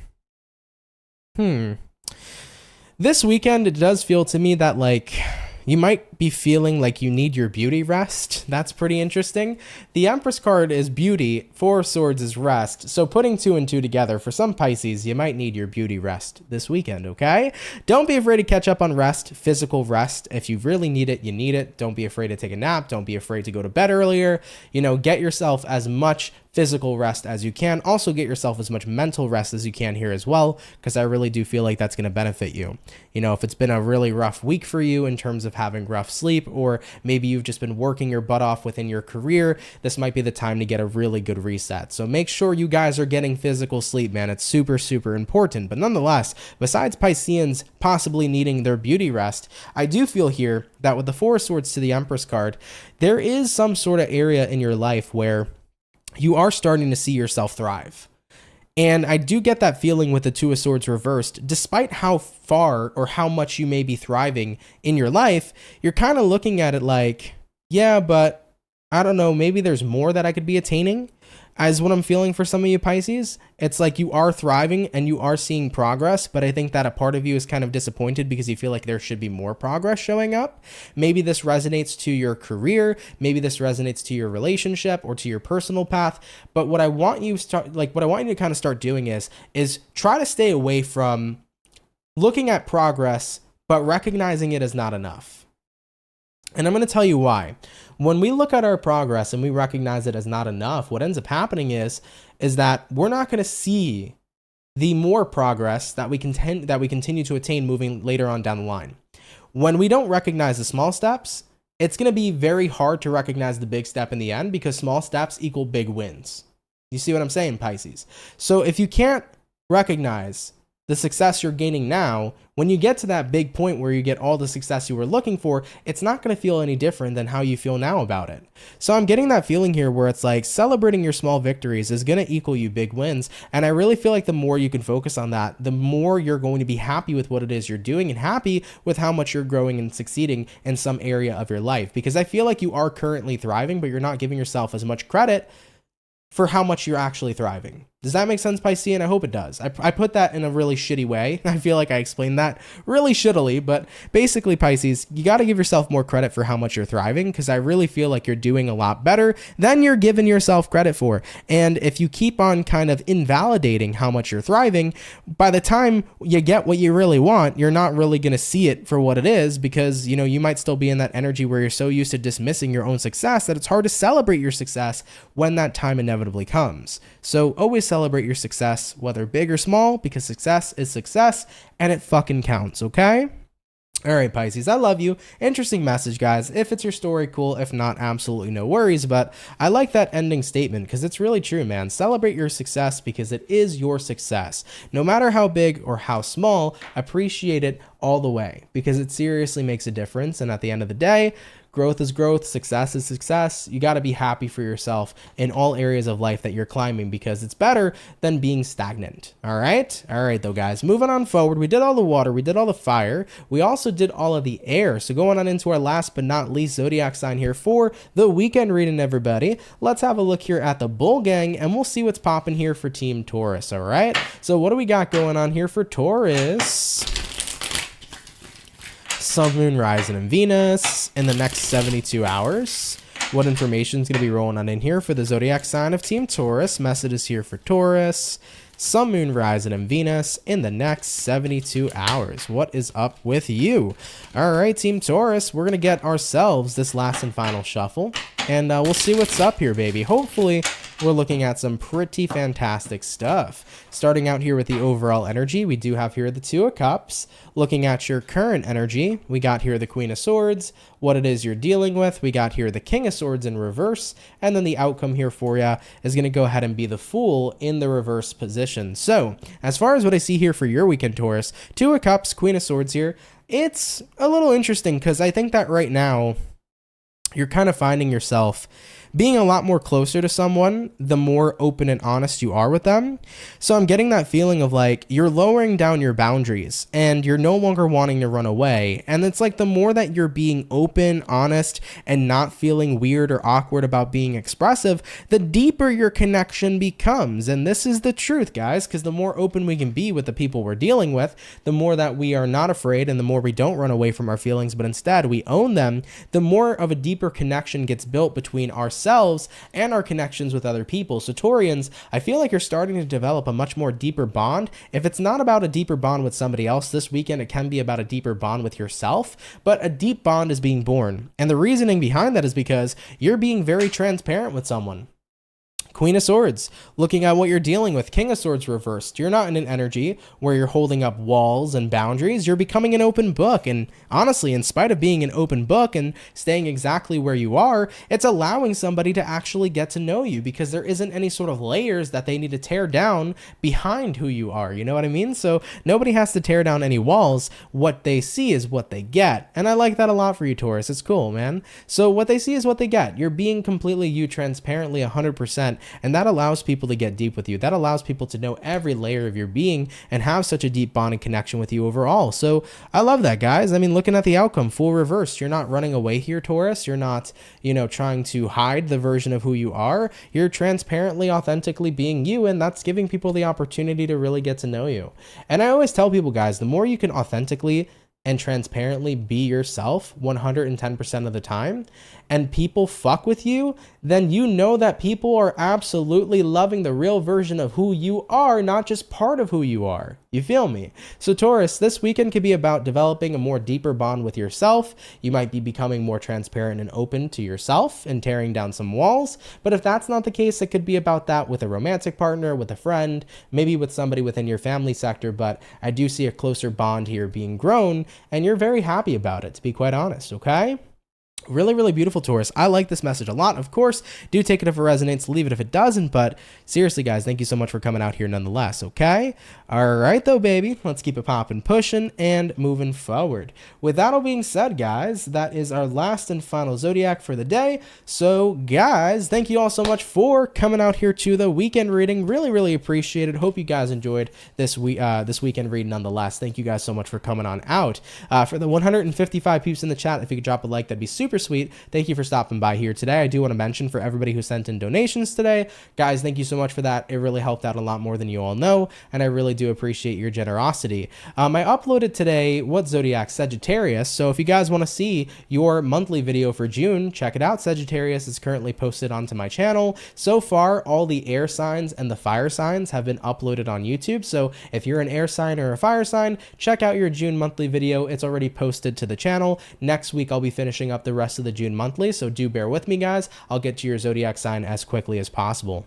This weekend, it does feel to me that like you might be feeling like you need your beauty rest. That's pretty interesting. The Empress card is beauty, 4 of Swords is rest. So putting 2 and 2 together, for some Pisces, you might need your beauty rest this weekend, okay? Don't be afraid to catch up on rest, physical rest. If you really need it, you need it. Don't be afraid to take a nap. Don't be afraid to go to bed earlier. You know, get yourself as much physical rest as you can. Also get yourself as much mental rest as you can here as well, because I really do feel like that's going to benefit you. You know, if it's been a really rough week for you in terms of having rough sleep, or maybe you've just been working your butt off within your career, this might be the time to get a really good reset. So make sure you guys are getting physical sleep, man. It's super, super important. But nonetheless, besides Pisceans possibly needing their beauty rest, I do feel here that with the 4 of Swords to the Empress card, there is some sort of area in your life where you are starting to see yourself thrive. And I do get that feeling with the 2 of Swords reversed. Despite how far or how much you may be thriving in your life, you're kind of looking at it like, yeah, but I don't know, maybe there's more that I could be attaining. As what I'm feeling for some of you Pisces, it's like you are thriving and you are seeing progress, but I think that a part of you is kind of disappointed because you feel like there should be more progress showing up. Maybe this resonates to your career, maybe this resonates to your relationship or to your personal path. But what I want you to kind of start doing is try to stay away from looking at progress, but recognizing it as not enough. And I'm going to tell you why. When we look at our progress and we recognize it as not enough, what ends up happening is that we're not going to see the more progress that we continue to attain moving later on down the line. When we don't recognize the small steps, it's going to be very hard to recognize the big step in the end, because small steps equal big wins. You see what I'm saying, Pisces? So if you can't recognize the success you're gaining now, when you get to that big point where you get all the success you were looking for, it's not going to feel any different than how you feel now about it. So I'm getting that feeling here where it's like celebrating your small victories is going to equal you big wins. And I really feel like the more you can focus on that, the more you're going to be happy with what it is you're doing and happy with how much you're growing and succeeding in some area of your life. Because I feel like you are currently thriving, but you're not giving yourself as much credit for how much you're actually thriving. Does that make sense, Piscean? I hope it does. I put that in a really shitty way. I feel like I explained that really shittily, but basically, Pisces, you got to give yourself more credit for how much you're thriving, because I really feel like you're doing a lot better than you're giving yourself credit for. And if you keep on kind of invalidating how much you're thriving, by the time you get what you really want, you're not really going to see it for what it is, because, you know, you might still be in that energy where you're so used to dismissing your own success that it's hard to celebrate your success when that time inevitably comes. So always celebrate your success, whether big or small, because success is success and it fucking counts, okay? All right, Pisces, I love you. Interesting message, guys. If it's your story, cool. If not, absolutely no worries. But I like that ending statement because it's really true, man. Celebrate your success because it is your success. No matter how big or how small, appreciate it all the way because it seriously makes a difference. And at the end of the day, growth is growth, success is success. You got to be happy for yourself in all areas of life that you're climbing because it's better than being stagnant. All right? All right, though, guys. Moving on forward, we did all the water. We did all the fire. We also did all of the air. So going on into our last but not least zodiac sign here for the weekend reading, everybody. Let's have a look here at the Bull Gang, and we'll see what's popping here for Team Taurus, all right? So what do we got going on here for Taurus? Sun, Moon, Rising, and Venus in the next 72 hours. What information is going to be rolling on in here for the zodiac sign of Team Taurus? Messages here for Taurus. Sun, Moon, Rising, and Venus in the next 72 hours. What is up with you? All right, Team Taurus, we're going to get ourselves this last and final shuffle, and we'll see what's up here, baby. Hopefully, we're looking at some pretty fantastic stuff. Starting out here with the overall energy, we do have here the Two of Cups. Looking at your current energy, we got here the Queen of Swords, what it is you're dealing with. We got here the King of Swords in reverse, and then the outcome here for you is going to go ahead and be the Fool in the reverse position. So, as far as what I see here for your weekend, Taurus, Two of Cups, Queen of Swords here, it's a little interesting because I think that right now you're kind of finding yourself being a lot more closer to someone the more open and honest you are with them. So I'm getting that feeling of like you're lowering down your boundaries and you're no longer wanting to run away. And it's like the more that you're being open, honest, and not feeling weird or awkward about being expressive, the deeper your connection becomes. And this is the truth, guys, because the more open we can be with the people we're dealing with, the more that we are not afraid and the more we don't run away from our feelings, but instead we own them, the more of a deeper connection gets built between ourselves and our connections with other people. So Taurians, I feel like you're starting to develop a much more deeper bond. If it's not about a deeper bond with somebody else this weekend, it can be about a deeper bond with yourself, but a deep bond is being born. And the reasoning behind that is because you're being very transparent with someone. Queen of Swords, looking at what you're dealing with. King of Swords reversed. You're not in an energy where you're holding up walls and boundaries. You're becoming an open book. And honestly, in spite of being an open book and staying exactly where you are, it's allowing somebody to actually get to know you because there isn't any sort of layers that they need to tear down behind who you are. You know what I mean? So nobody has to tear down any walls. What they see is what they get. And I like that a lot for you, Taurus. It's cool, man. So what they see is what they get. You're being completely you, transparently 100%. And that allows people to get deep with you. That allows people to know every layer of your being and have such a deep bond and connection with you overall. So I love that, guys. I mean, looking at the outcome, full reverse. You're not running away here, Taurus. You're not, trying to hide the version of who you are. You're transparently, authentically being you, and that's giving people the opportunity to really get to know you. And I always tell people, guys, the more you can authentically and transparently be yourself 110% of the time, and people fuck with you, then you know that people are absolutely loving the real version of who you are, not just part of who you are. You feel me? So Taurus, this weekend could be about developing a more deeper bond with yourself. You might be becoming more transparent and open to yourself and tearing down some walls. But if that's not the case, it could be about that with a romantic partner, with a friend, maybe with somebody within your family sector. But I do see a closer bond here being grown, and you're very happy about it, to be quite honest, okay? Really, really beautiful, Taurus. I like this message a lot. Of course, do take it if it resonates, leave it if it doesn't, but seriously, guys, thank you so much for coming out here nonetheless, okay? All right, though, baby. Let's keep it popping, pushing, and moving forward. With that all being said, guys, that is our last and final zodiac for the day. So, guys, thank you all so much for coming out here to the weekend reading. Really, really appreciate it. Hope you guys enjoyed this weekend reading nonetheless. Thank you guys so much for coming on out. For the 155 peeps in the chat, if you could drop a like, that'd be super super sweet. Thank you for stopping by here today. I do want to mention for everybody who sent in donations today, guys, thank you so much for that. It really helped out a lot more than you all know, and I really do appreciate your generosity. I uploaded today what zodiac? Sagittarius. So if you guys want to see your monthly video for June, check it out. Sagittarius is currently posted onto my channel. So far, all the air signs and the fire signs have been uploaded on YouTube. So if you're an air sign or a fire sign, check out your June monthly video. It's already posted to the channel. Next week, I'll be finishing up the rest of the June monthly. So do bear with me, guys. I'll get to your zodiac sign as quickly as possible.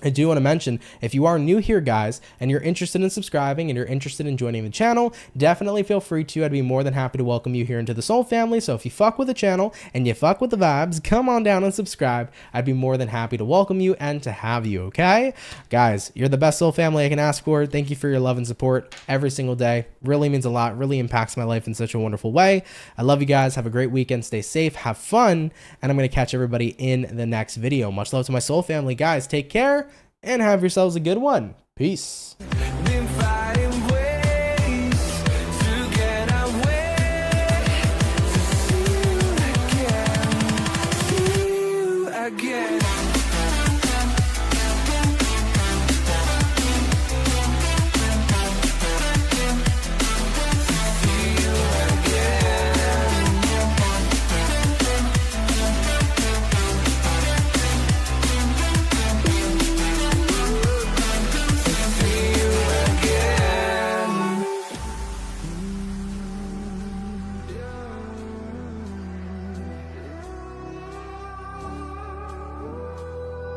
I do want to mention, if you are new here, guys, and you're interested in subscribing and you're interested in joining the channel, definitely feel free to. I'd be more than happy to welcome you here into the Soul family. So if you fuck with the channel and you fuck with the vibes, come on down and subscribe. I'd be more than happy to welcome you and to have you, okay? Guys, you're the best Soul family I can ask for. Thank you for your love and support every single day. Really means a lot, really impacts my life in such a wonderful way. I love you guys. Have a great weekend. Stay safe, have fun, and I'm going to catch everybody in the next video. Much love to my Soul family. Guys, take care and have yourselves a good one. Peace.